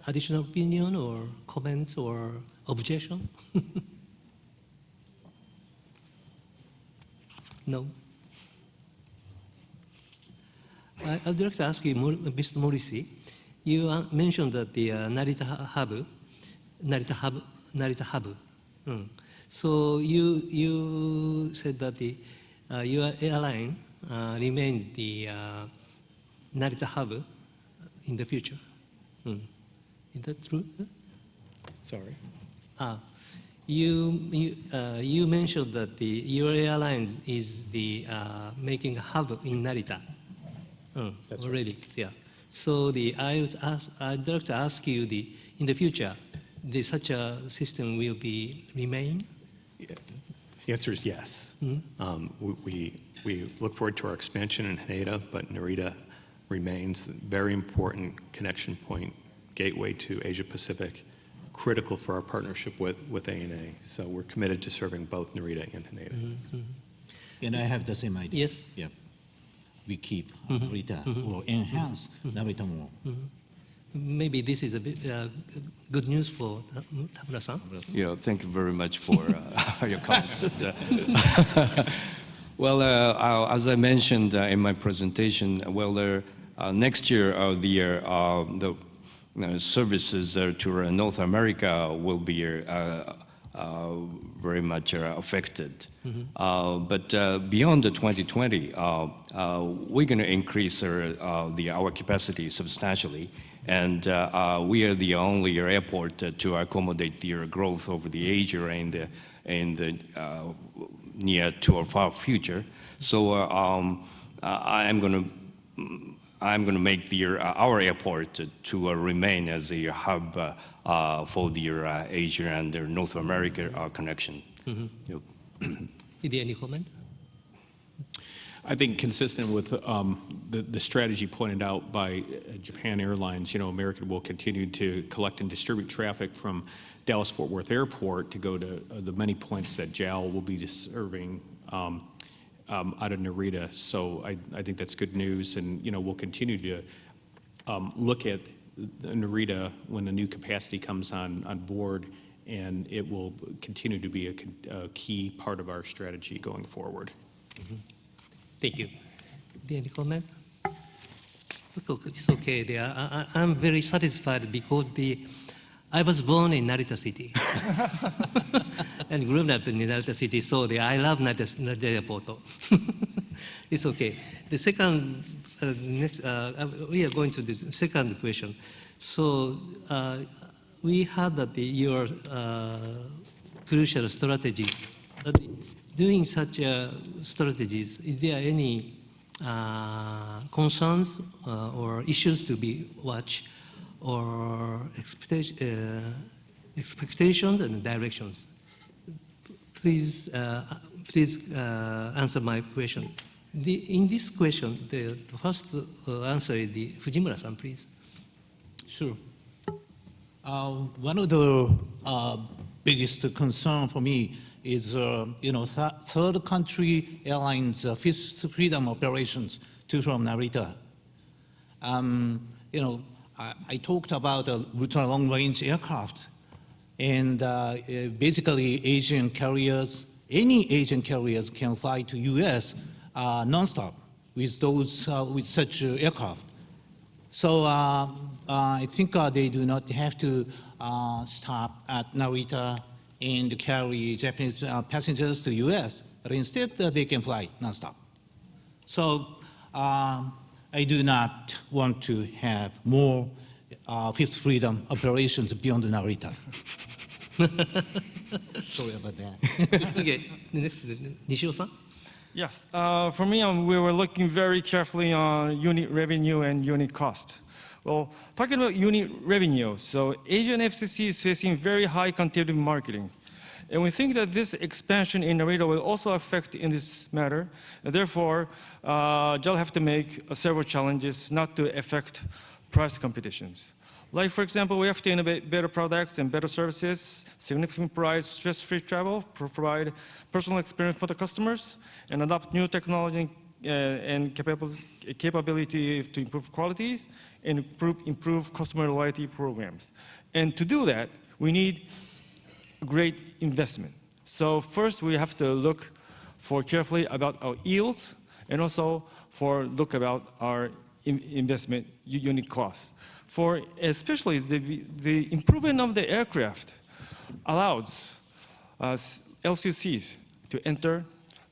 additional opinion or comments or Objection? No. I'd like to ask you, Mr. Morrissey, you mentioned that the Narita hub. So you said that your airline remain the Narita hub in the future. Is that true? Sorry. You mentioned that your airline is the making a hub in Narita. That's already, right. Yeah. So I'd like to ask you, in the future, such a system will remain? Yeah. The answer is yes. We look forward to our expansion in Haneda, but Narita remains a very important connection point, gateway to Asia Pacific, critical for our partnership with ANA. So we're committed to serving both Narita and Haneda. And I have the same idea. Yes. Yeah. We keep Narita or enhance Narita more. Maybe this is a bit good news for Tamura-san. Yeah, thank you very much for your comment. Well, as I mentioned in my presentation, well, next year the services to North America will be very much affected. But beyond the 2020, we're going to increase our capacity substantially. And we are the only airport to accommodate the growth over the Asia in the near to or far future. So I'm going to make our airport to remain as a hub for the Asia and the North America connection. Yep. Any comment? I think consistent with the strategy pointed out by Japan Airlines, American will continue to collect and distribute traffic from Dallas-Fort Worth Airport to go to the many points that JAL will be serving out of Narita. So I think that's good news, and we'll continue to look at Narita when the new capacity comes on board, and it will continue to be a key part of our strategy going forward. Thank you. Any comment? It's okay. I'm very satisfied because I was born in Narita City and grew up in Narita City, so I love Narita Airport. It's okay. The second, we are going to the second question. So we heard that your crucial strategy. Doing such strategies, is there any concerns or issues to be watched, or expectations and directions? Please answer my question. In this question, the first answer is Fujimura-san, please. Sure. One of the biggest concern for me is, third country airlines, fifth freedom operations from Narita. I talked about ultra long range aircraft, and basically Asian carriers, any Asian carriers can fly to US nonstop with such aircraft. So I think they do not have to stop at Narita and carry Japanese passengers to US, but instead they can fly nonstop. So I do not want to have more Fifth Freedom operations beyond Narita. Sorry about that. Okay, next, Nishio-san. Yes, for me, we were looking very carefully on unit revenue and unit cost. Well, talking about unit revenue, so Asian FCC is facing very high competitive marketing. And we think that this expansion in Narita will also affect in this matter. And therefore, JAL have to make several challenges not to affect price competitions. Like, for example, we have to innovate better products and better services, significantly provide stress-free travel, provide personal experience for the customers, and adopt new technology and capability to improve quality and improve customer loyalty programs. And to do that, we need a great investment. So first we have to look for carefully about our yields and also look about our investment unit costs. For especially the improvement of the aircraft allows LCCs to enter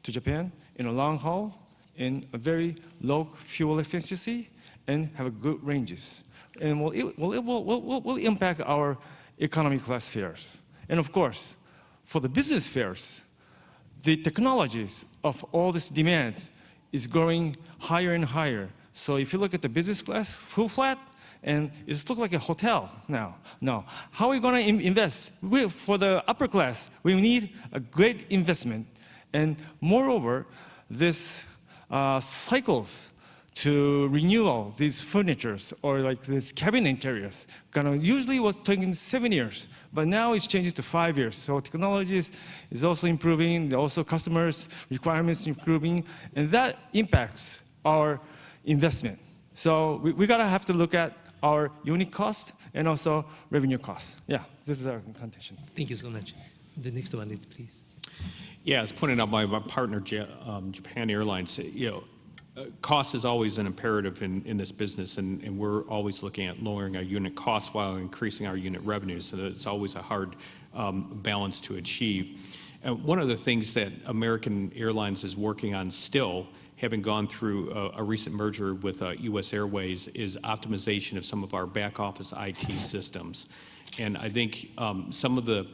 to Japan in a long haul in a very low fuel efficiency and have good ranges. And it will impact our economy class fares. And of course, for the business fares, the technologies of all these demands is growing higher and higher. So if you look at the business class, full flat, and it looks like a hotel now. No, how are we going to invest? For the upper class, we need a great investment. And moreover, this cycles to renewal these furnitures or like these cabin interiors usually was taking 7 years, but now it's changing to 5 years. So technology is also improving, also customers' requirements improving, and that impacts our investment. So we gotta have to look at our unit cost and also revenue cost. Yeah, this is our contention. Thank you so much. The next one is, please. Yeah, as pointed out by my partner, Japan Airlines, cost is always an imperative in this business, and we're always looking at lowering our unit costs while increasing our unit revenues. So it's always a hard balance to achieve. And one of the things that American Airlines is working on still, having gone through a recent merger with US Airways, is optimization of some of our back office IT systems. And I think some of the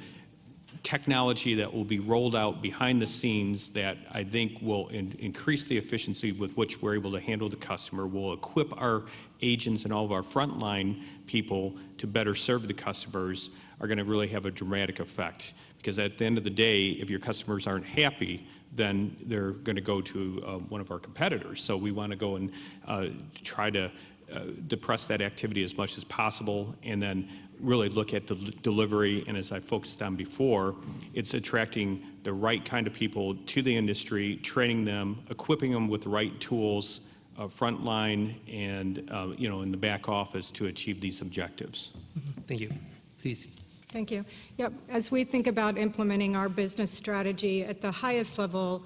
technology that will be rolled out behind the scenes that I think will increase the efficiency with which we're able to handle the customer, will equip our agents and all of our frontline people to better serve the customers, are going to really have a dramatic effect. Because at the end of the day, if your customers aren't happy, then they're going to go to one of our competitors. So we want to go and try to depress that activity as much as possible, and then really look at the delivery. And as I focused on before, it's attracting the right kind of people to the industry, training them, equipping them with the right tools, frontline and in the back office to achieve these objectives. Thank you. Please. Thank you. Yep. As we think about implementing our business strategy at the highest level,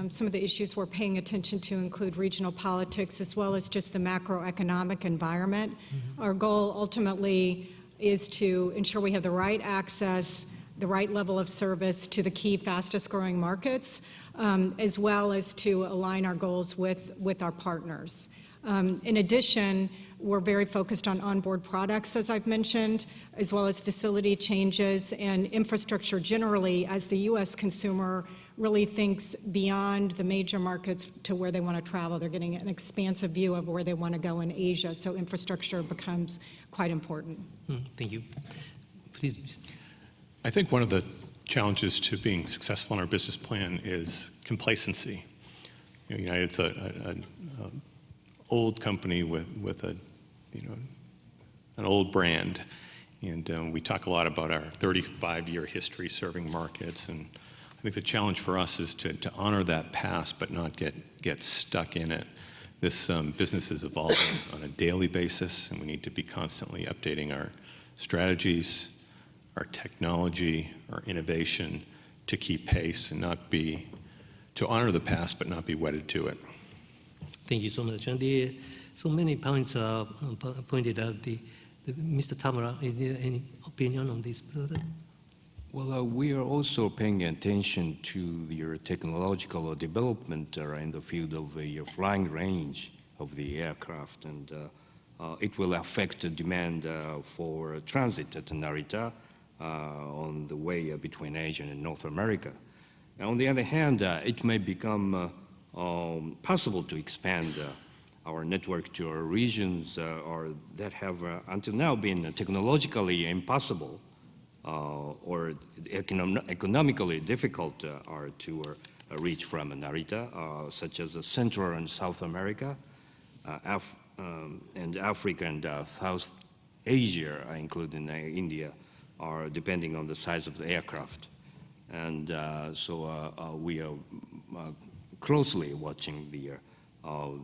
some of the issues we're paying attention to include regional politics as well as just the macroeconomic environment. Mm-hmm. Our goal ultimately is to ensure we have the right access, the right level of service to the key fastest growing markets, as well as to align our goals with our partners. In addition, we're very focused on onboard products, as I've mentioned, as well as facility changes and infrastructure generally, as the U.S. consumer really thinks beyond the major markets to where they want to travel. They're getting an expansive view of where they want to go in Asia, so infrastructure becomes quite important. Thank you. Please. I think one of the challenges to being successful in our business plan is complacency. United's an old company with an old brand, and we talk a lot about our 35-year history serving markets, and I think the challenge for us is to honor that past but not get stuck in it. This business is evolving on a daily basis, and we need to be constantly updating our strategies, our technology, our innovation to keep pace and to honor the past but not be wedded to it. Thank you so much. And so many points are pointed out. Mr. Tamura, any opinion on this? Well, we are also paying attention to the technological development in the field of the flying range of the aircraft, and it will affect the demand for transit at Narita on the way between Asia and North America. On the other hand, it may become possible to expand our network to regions that have until now been technologically impossible or economically difficult to reach from Narita, such as Central and South America, and Africa and South Asia, including India, are depending on the size of the aircraft. And so we are closely watching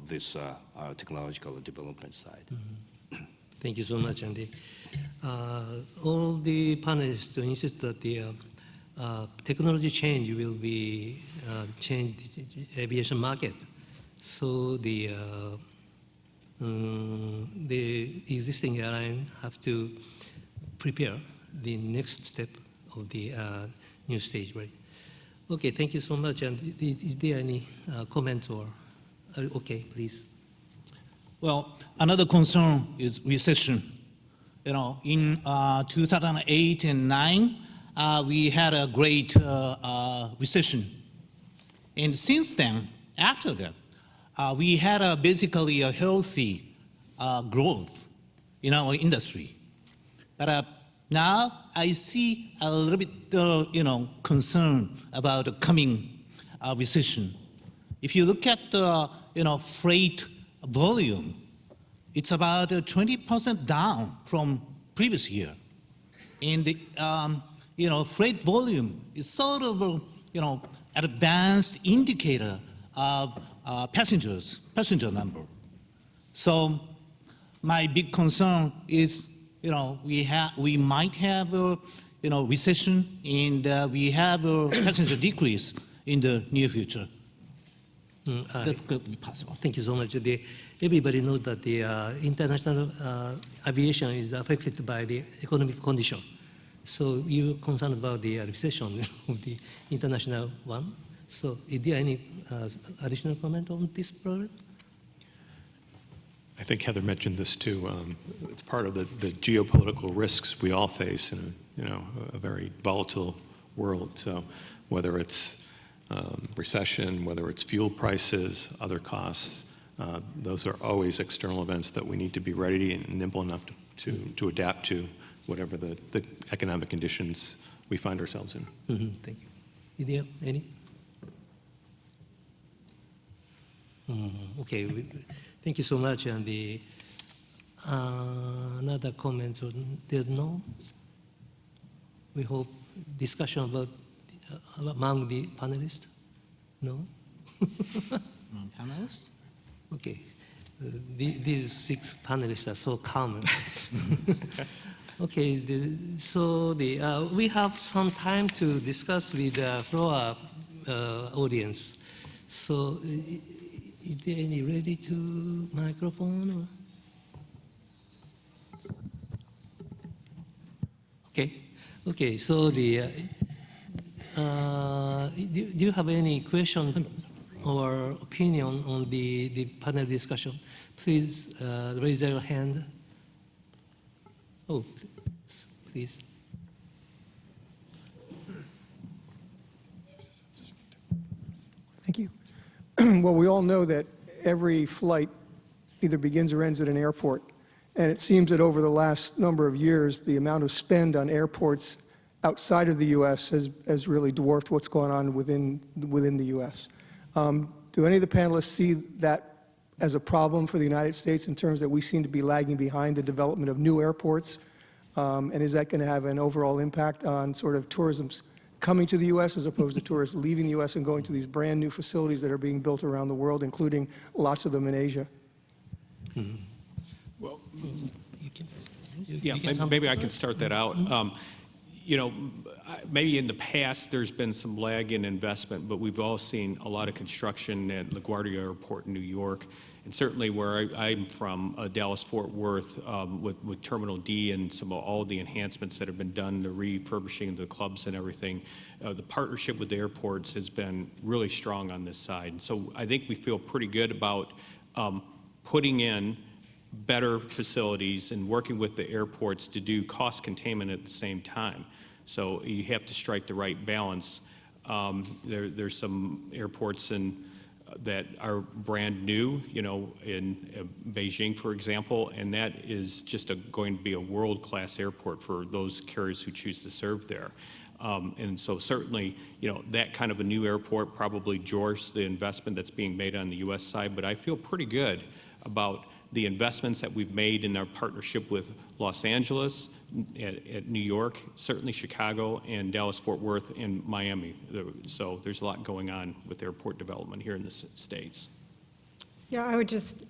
this technological development side. Mm-hmm. Thank you so much, Andy. All the panelists insist that technology change will be change the aviation market. So the existing airline have to prepare the next step of the new stage, right? Okay, thank you so much. And is there any comment or, okay, please. Well, another concern is recession. You know, in 2008 and 9, we had a great recession. And since then, after that, we had basically a healthy growth in our industry. But now I see a little bit, concern about the coming recession. If you look at the, freight volume, it's about 20% down from previous year. And the, freight volume is sort of, an advanced indicator of passenger number. So my big concern is, we might have a, recession and we have a passenger decrease in the near future. That could be possible. Thank you so much. Everybody knows that the international aviation is affected by the economic condition. So you're concerned about the recession of the international one. So is there any additional comment on this problem? I think Heather mentioned this too. It's part of the geopolitical risks we all face in a very volatile world. So whether it's recession, whether it's fuel prices, other costs, those are always external events that we need to be ready and nimble enough to adapt to whatever the economic conditions we find ourselves in. Mm-hmm. Thank you. Is there any? Okay. Thank you so much. And the another comment, there's no? We hope discussion about among the panelists? No? Panelists? Okay. These 6 panelists are so calm. Okay, we have some time to discuss with the floor audience. So is there any ready to microphone? Or? Okay, so do you have any question or opinion on the panel discussion? Please raise your hand. Oh, please. Thank you. Well, we all know that every flight either begins or ends at an airport. And it seems that over the last number of years, the amount of spend on airports outside of the U.S. has really dwarfed what's going on within the U.S. Do any of the panelists see that as a problem for the United States in terms that we seem to be lagging behind the development of new airports? And is that going to have an overall impact on sort of tourism's coming to the U.S. as opposed to tourists leaving the U.S. and going to these brand new facilities that are being built around the world, including lots of them in Asia? Mm-hmm. Well, you maybe I can start that out. Maybe in the past there's been some lag in investment, but we've all seen a lot of construction at LaGuardia Airport in New York, and certainly where I'm from, Dallas-Fort Worth, with Terminal D and all the enhancements that have been done, the refurbishing of the clubs and everything. The partnership with the airports has been really strong on this side. So I think we feel pretty good about putting in better facilities and working with the airports to do cost containment at the same time. So you have to strike the right balance. There's some airports that are brand new, in Beijing, for example, and that is just going to be a world-class airport for those carriers who choose to serve there. And so certainly, that kind of a new airport probably dwarfs the investment that's being made on the U.S. side, but I feel pretty good about the investments that we've made in our partnership with Los Angeles, at New York, certainly Chicago, and Dallas-Fort Worth, and Miami. So there's a lot going on with airport development here in the States. Yeah, I would just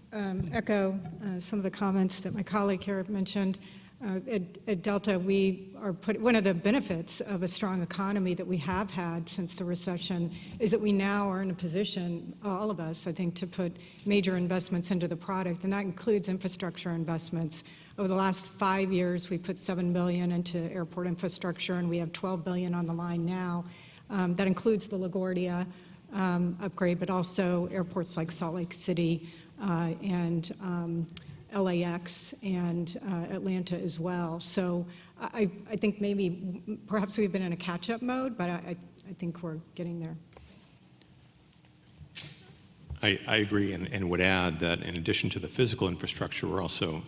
echo some of the comments that my colleague here mentioned. At Delta, we are one of the benefits of a strong economy that we have had since the recession is that we now are in a position, all of us, I think, to put major investments into the product, and that includes infrastructure investments. Over the last 5 years, we put $7 billion into airport infrastructure, and we have $12 billion on the line now. That includes the LaGuardia upgrade, but also airports like Salt Lake City and LAX and Atlanta as well. So I think perhaps we've been in a catch-up mode, but I think we're getting there. I agree and would add that in addition to the physical infrastructure, we're also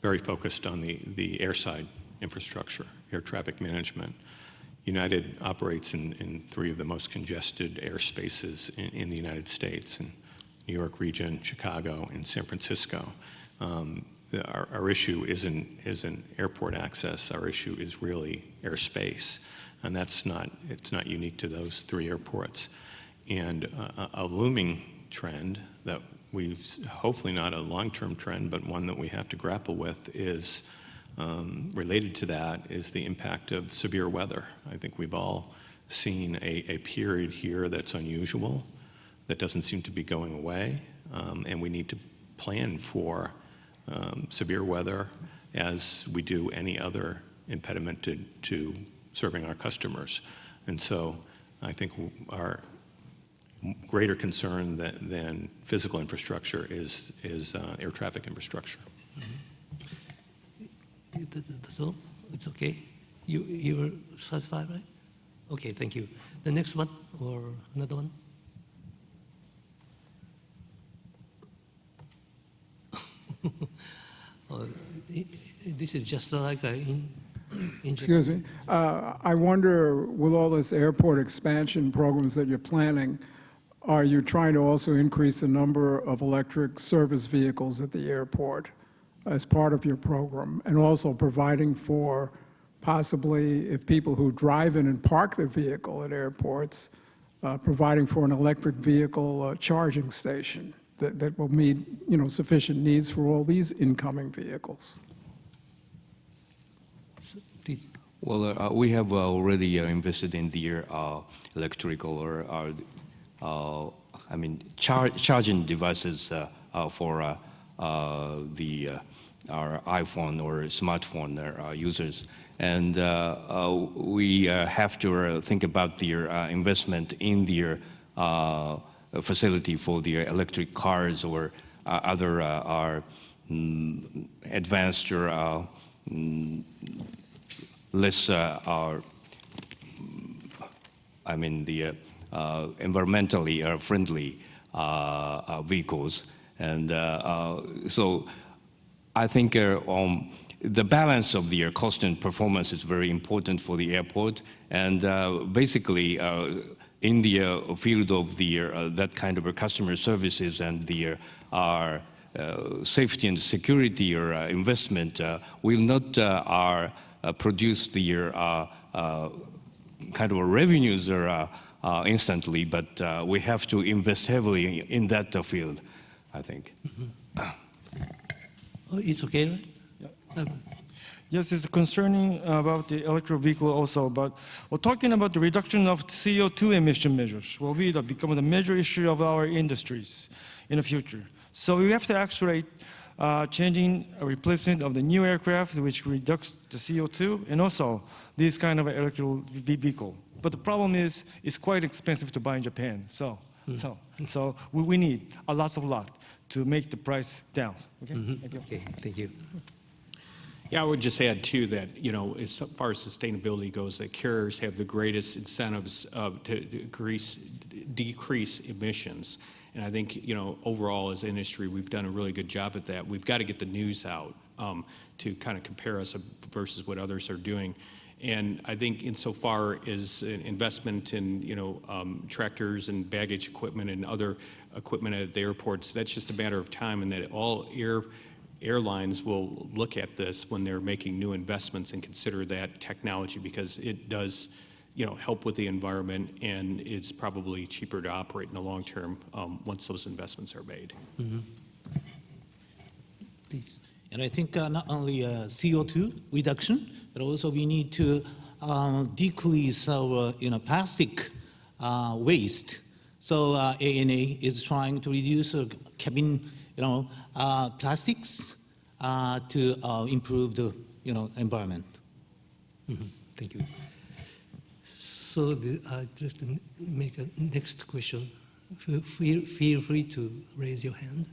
very focused on the airside infrastructure, air traffic management. United operates in 3 of the most congested airspaces in the United States, in New York region, Chicago, and San Francisco. Our issue isn't airport access. Our issue is really airspace, and it's not unique to those 3 airports. And a looming trend that hopefully not a long-term trend, but one that we have to grapple with is related to that is the impact of severe weather. I think we've all seen a period here that's unusual, that doesn't seem to be going away, and we need to plan for severe weather as we do any other impediment to serving our customers. And so I think our greater concern than physical infrastructure is air traffic infrastructure. That's all? It's okay? You were satisfied, right? Okay, thank you. The next one or another one? This is just like in Excuse me. I wonder, with all this airport expansion programs that you're planning, are you trying to also increase the number of electric service vehicles at the airport as part of your program, and also providing for possibly, if people who drive in and park their vehicle at airports, providing for an electric vehicle charging station that will meet, sufficient needs for all these incoming vehicles? Well, we have already invested in the electrical charging devices for our iPhone or smartphone users. And we have to think about their investment in their facility for their electric cars or other advanced or less, environmentally friendly vehicles. And so I think the balance of the cost and performance is very important for the airport. And basically, in the field of that kind of customer services and our safety and security or investment will not produce the kind of revenues or instantly, but we have to invest heavily in that field, I think. Oh, it's okay, right? Yeah. Yes, it's concerning about the electric vehicle also, but we're talking about the reduction of CO2 emission measures will become the major issue of our industries in the future. So we have to accelerate changing a replacement of the new aircraft, which reduces the CO2, and also this kind of electric vehicle. But the problem is, it's quite expensive to buy in Japan. So we need a lot to make the price down. Okay? Thank you. Okay, thank you. Yeah, I would just add too that, as far as sustainability goes, that carriers have the greatest incentives to decrease emissions. And I think, overall as an industry, we've done a really good job at that. We've got to get the news out to kind of compare us versus what others are doing. And I think insofar as investment in, tractors and baggage equipment and other equipment at the airports, that's just a matter of time, and that all airlines will look at this when they're making new investments and consider that technology, because it does help with the environment, and it's probably cheaper to operate in the long term once those investments are made. Please. And I think not only CO2 reduction, but also we need to decrease our plastic waste. So ANA is trying to reduce cabin plastics to improve the environment. Mhm. Thank you. So just to make a next question, feel free to raise your hand.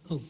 Oh.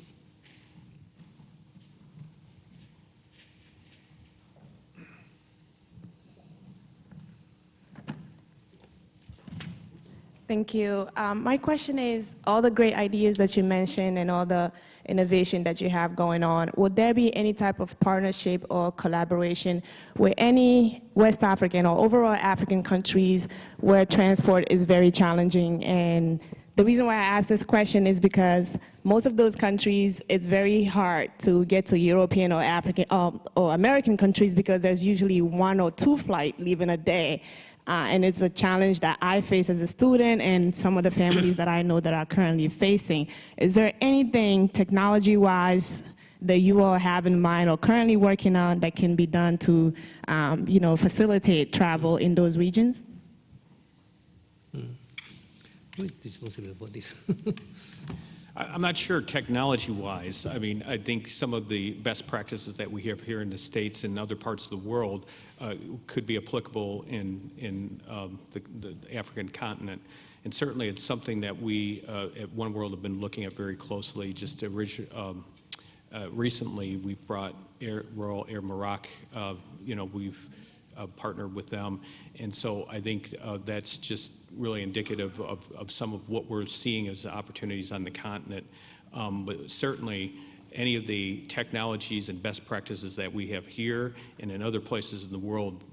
Thank you. My question is, all the great ideas that you mentioned and all the innovation that you have going on, would there be any type of partnership or collaboration with any West African or overall African countries where transport is very challenging? And the reason why I ask this question is because most of those countries, it's very hard to get to European or African or American countries because there's usually 1 or 2 flights leaving a day. And it's a challenge that I face as a student and some of the families that I know that are currently facing. Is there anything technology-wise that you all have in mind or currently working on that can be done to facilitate travel in those regions? Who is responsible for this? I'm not sure technology-wise. I mean, I think some of the best practices that we have here in the States and other parts of the world could be applicable in the African continent. And certainly it's something that we at One World have been looking at very closely. Just recently, we brought Royal Air Morocco. We've partnered with them. And so I think that's just really indicative of some of what we're seeing as opportunities on the continent. But certainly any of the technologies and best practices that we have here and in other places in the world,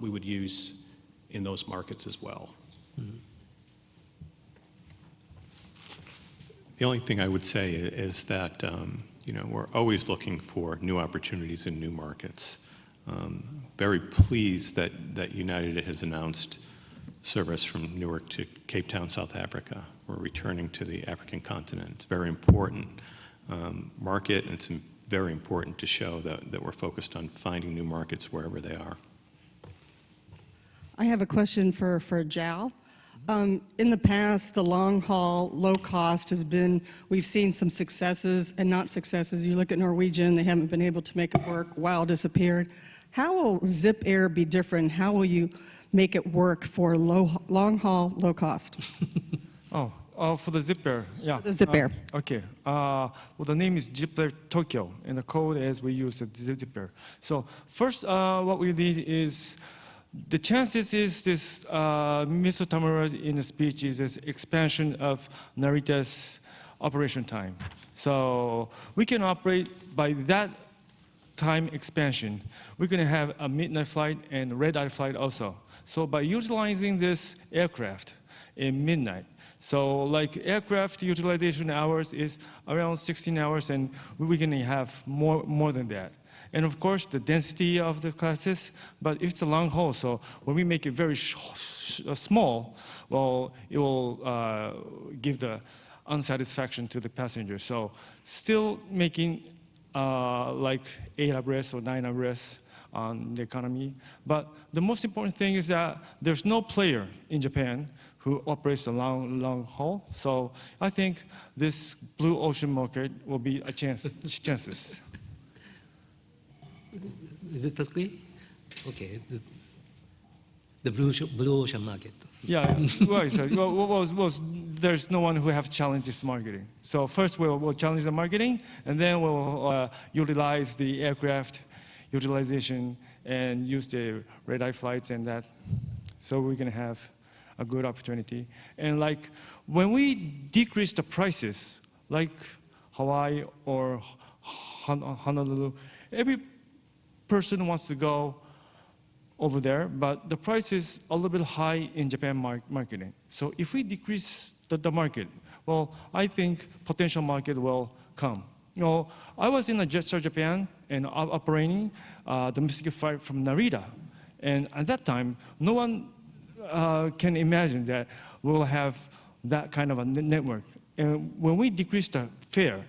we would use in those markets as well. Mm-hmm. The only thing I would say is that we're always looking for new opportunities in new markets. Very pleased that United has announced service from Newark to Cape Town, South Africa. We're returning to the African continent. It's a very important market, and it's very important to show that we're focused on finding new markets wherever they are. I have a question for Zhao. In the past, the long haul, low cost has been, we've seen some successes and not successes. You look at Norwegian, they haven't been able to make it work. WOW disappeared. How will Zip Air be different? How will you make it work for long haul, low cost? For the Zip Air, yeah. For the Zip Air. Okay. Well, the name is JITTI Tokyo, and the code is we use the Zip Air. So first, what we need is the chances is this Mr. Tamura in the speech is this expansion of Narita's operation time. So we can operate by that time expansion. We're going to have a midnight flight and red-eye flight also. So by utilizing this aircraft in midnight, so like aircraft utilization hours is around 16 hours, and we're going to have more than that. And of course, the density of the classes, but if it's a long haul, so when we make it very small, well, it will give the unsatisfaction to the passenger. So still making like 8 abreast or 9 abreast on the economy. But the most important thing is that there's no player in Japan who operates the long haul. So I think this blue ocean market will be a chances. Is it that way? Okay. The blue ocean market. Yeah, there's no one who have challenged this marketing. So first we'll challenge the marketing, and then we'll utilize the aircraft utilization and use the red-eye flights and that. So we're going to have a good opportunity. And like when we decrease the prices, like Hawaii or Honolulu, every person wants to go over there, but the price is a little bit high in Japan marketing. So if we decrease the market, well, I think potential market will come. I was in a JetStar Japan and operating domestic flight from Narita. And at that time, no one can imagine that we'll have that kind of a network. And when we decrease the fare,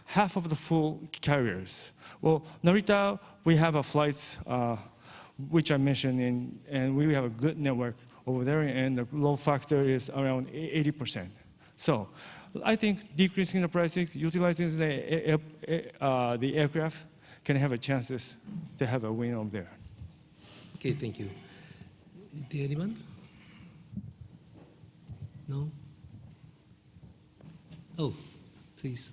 half of the full carriers. Well, Narita, we have a flights, which I mentioned, and we have a good network over there, and the load factor is around 80%. So I think decreasing the prices, utilizing the aircraft can have a chances to have a win over there. Okay, thank you. Is there anyone? No? Oh, please.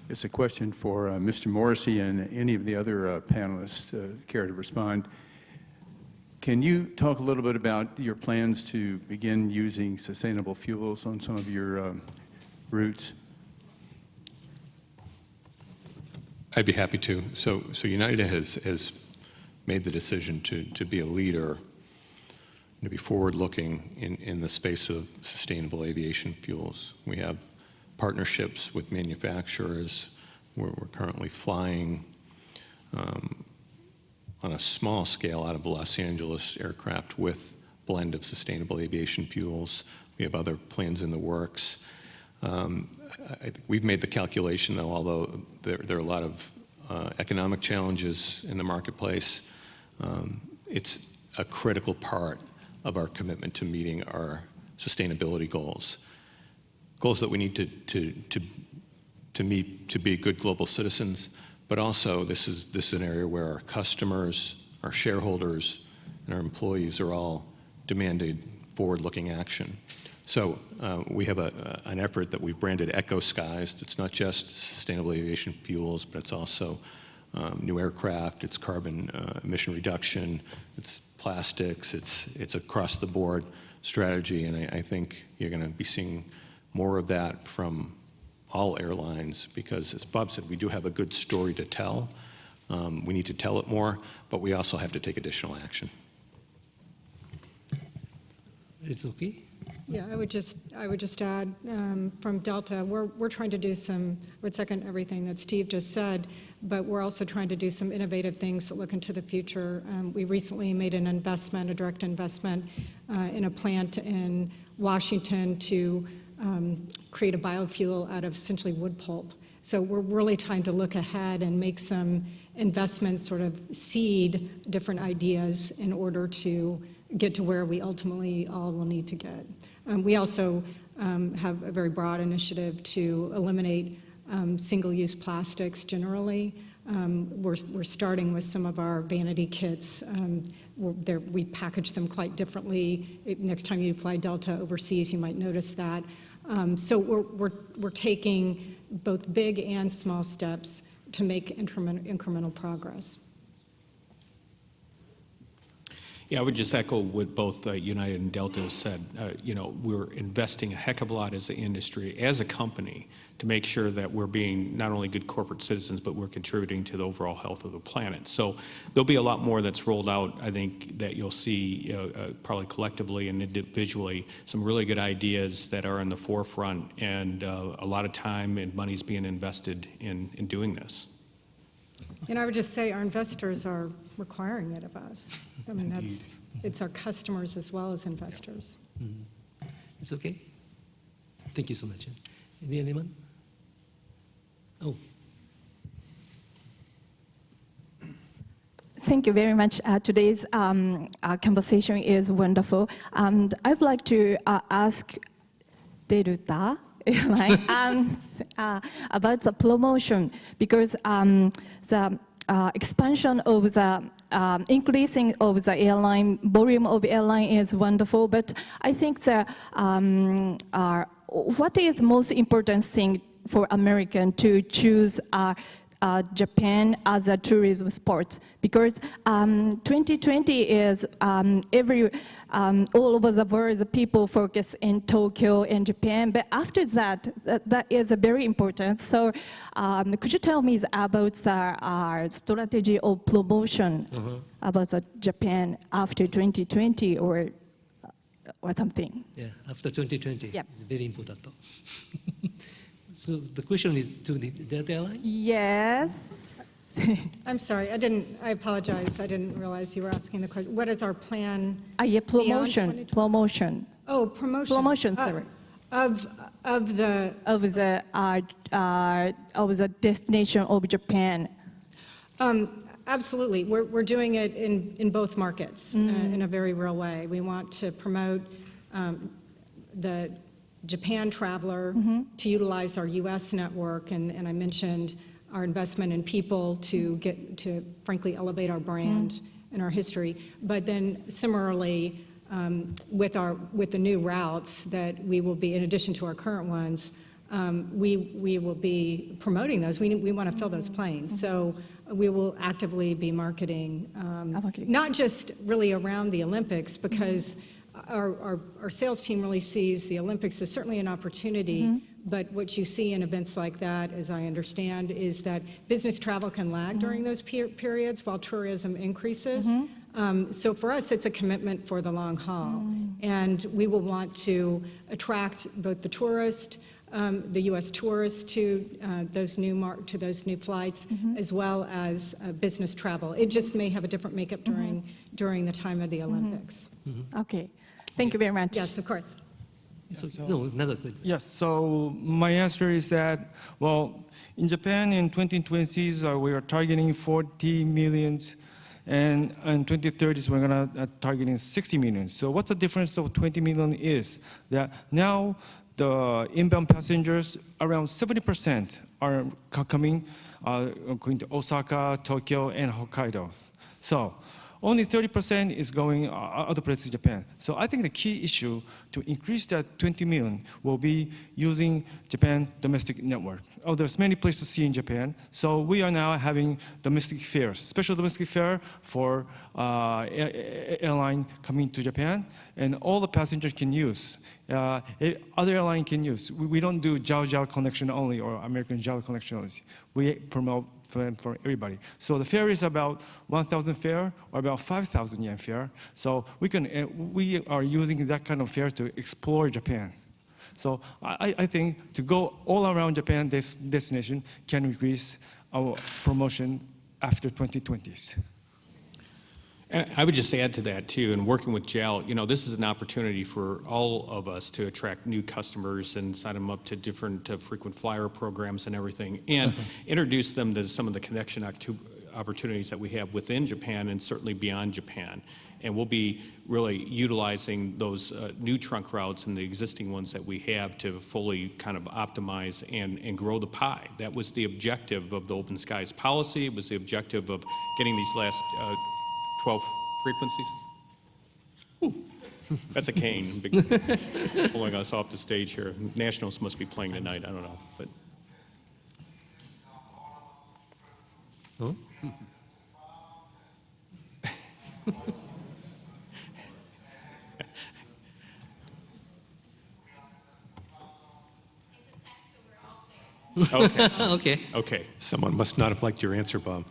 It's a question for Mr. Morrissey and any of the other panelists care to respond. Can you talk a little bit about your plans to begin using sustainable fuels on some of your routes? I'd be happy to. So United has made the decision to be a leader, to be forward-looking in the space of sustainable aviation fuels. We have partnerships with manufacturers. We're currently flying on a small scale out of Los Angeles aircraft with blend of sustainable aviation fuels. We have other plans in the works. I think we've made the calculation, though, although there are a lot of economic challenges in the marketplace, it's a critical part of our commitment to meeting our sustainability goals that we need to meet to be good global citizens. But also, this is an area where our customers, our shareholders, and our employees are all demanding forward-looking action. So we have an effort that we've branded Eco Skies. It's not just sustainable aviation fuels, but it's also new aircraft, it's carbon emission reduction, it's plastics, it's across-the-board strategy, and I think you're going to be seeing more of that from all airlines, because as Bob said, we do have a good story to tell. We need to tell it more, but we also have to take additional action. It's okay? Yeah, I would just add from Delta, we're trying to do I would second everything that Steve just said, but we're also trying to do some innovative things that look into the future. We recently made an investment, a direct investment, in a plant in Washington to create a biofuel out of essentially wood pulp. So we're really trying to look ahead and make some investments, sort of seed different ideas in order to get to where we ultimately all will need to get. We also have a very broad initiative to eliminate single-use plastics generally. We're starting with some of our vanity kits. We package them quite differently. Next time you fly Delta overseas, you might notice that. So we're taking both big and small steps to make incremental progress. Yeah, I would just echo what both United and Delta said. We're investing a heck of a lot as an industry, as a company, to make sure that we're being not only good corporate citizens, but we're contributing to the overall health of the planet. So there'll be a lot more that's rolled out, I think, that you'll see probably collectively and individually, some really good ideas that are in the forefront, and a lot of time and money's being invested in doing this. And I would just say our investors are requiring it of us. I mean, it's our customers as well as investors. Mm-hmm. It's okay? Thank you so much. Anyone? Oh. Thank you very much. Today's conversation is wonderful. And I'd like to ask Delta about the promotion, because the expansion of the increasing of the airline volume of airline is wonderful, but I think the what is most important thing for American to choose Japan as a tourism sport? Because 2020 is all over the world, the people focus in Tokyo and Japan, but after that, that is very important. So could you tell me about the strategy of promotion about Japan after 2020 or something? Yeah, after 2020, Yep. it's very important. So the question is to the Delta Airlines? Yes. I'm sorry, I apologize, I didn't realize you were asking the question. What is our plan? Yeah, beyond promotion. 2020? Oh, promotion. Promotion, sorry. Of the, of the destination of Japan. absolutely. We're doing it in both markets in a very real way. We want to promote the Japan traveler to utilize our U.S. network, and I mentioned our investment in people to frankly elevate our brand and our history. But then similarly, with the new routes that we will be, in addition to our current ones, we will be promoting those. We want to fill those planes. So we will actively be marketing, not just really around the Olympics, because our sales team really sees the Olympics as certainly an opportunity, but what you see in events like that, as I understand, is that business travel can lag during those periods while tourism increases. So for us, it's a commitment for the long haul. And we will want to attract both the tourist, the U.S. tourists to those new flights, as well as business travel. It just may have a different makeup during the time of the Olympics. Okay, thank you very much. Yes, of course. No, another question. Yes, so my answer is that, well, in Japan in 2020s, we are targeting 40 million, and in 2030s, we're going to targeting 60 million. So what's the difference of 20 million is that now the inbound passengers, around 70% are coming, going to Osaka, Tokyo, and Hokkaido. So only 30% is going other places in Japan. So I think the key issue to increase that 20 million will be using Japan domestic network. Oh, there's many places to see in Japan. So we are now having domestic fares, special domestic fare for airline coming to Japan, and all the passengers can use. Other airline can use. We don't do JAL connection only or American JAL connection only. We promote for everybody. So the fare is about 1,000 fare or about 5,000 yen fare. So we are using that kind of fare to explore Japan. So I think to go all around Japan, this destination can increase our promotion after 2020s. And I would just add to that too, and working with JAL, this is an opportunity for all of us to attract new customers and sign them up to different frequent flyer programs and everything, and introduce them to some of the connection opportunities that we have within Japan and certainly beyond Japan. And we'll be really utilizing those new trunk routes and the existing ones that we have to fully kind of optimize and grow the pie. That was the objective of the Open Skies policy. It was the objective of getting these last 12 frequencies. Ooh, that's a cane pulling us off the stage here. Nationals must be playing tonight. I don't know, but. Huh? Okay. Okay. Someone must not have liked your answer, Bob.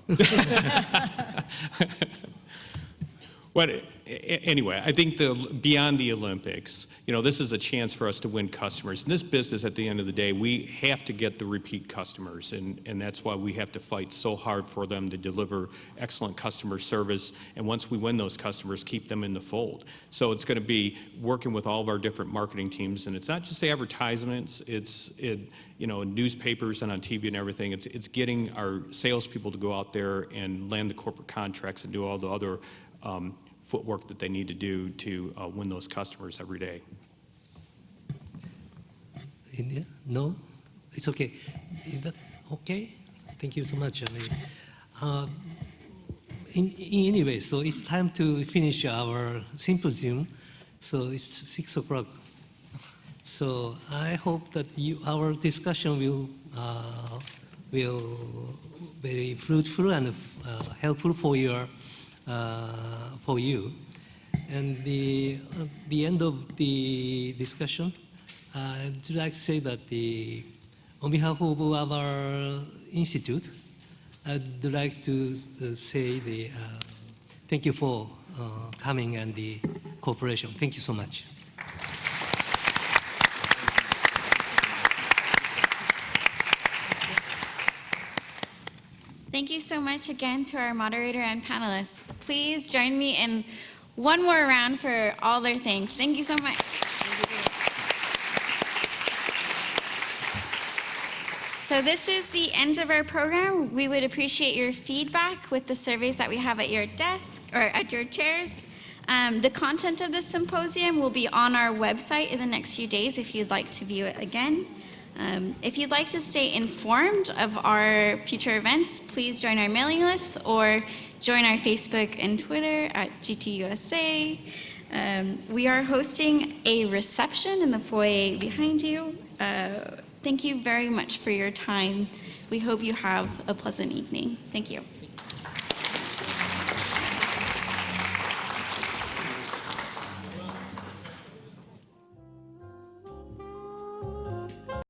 But anyway, I think beyond the Olympics, this is a chance for us to win customers. In this business, at the end of the day, we have to get the repeat customers, and that's why we have to fight so hard for them to deliver excellent customer service. And once we win those customers, keep them in the fold. So it's going to be working with all of our different marketing teams, and it's not just advertisements. It's newspapers and on TV and everything. It's getting our salespeople to go out there and land the corporate contracts and do all the other footwork that they need to do to win those customers every day. India? No? It's okay. Is that okay? Thank you so much. In any way, so it's time to finish our symposium. So it's 6 o'clock. So I hope that our discussion will very fruitful and helpful for you. And the end of the discussion, I'd like to say that on behalf of our institute, I'd like to say thank you for coming and the cooperation. Thank you so much. Thank you so much again to our moderator and panelists. Please join me in one more round for all their thanks. Thank you so much. So this is the end of our program. We would appreciate your feedback with the surveys that we have at your desk or at your chairs. The content of this symposium will be on our website in the next few days if you'd like to view it again. If you'd like to stay informed of our future events, please join our mailing lists or join our Facebook and Twitter at JITTI USA. We are hosting a reception in the foyer behind you. Thank you very much for your time. We hope you have a pleasant evening. Thank you.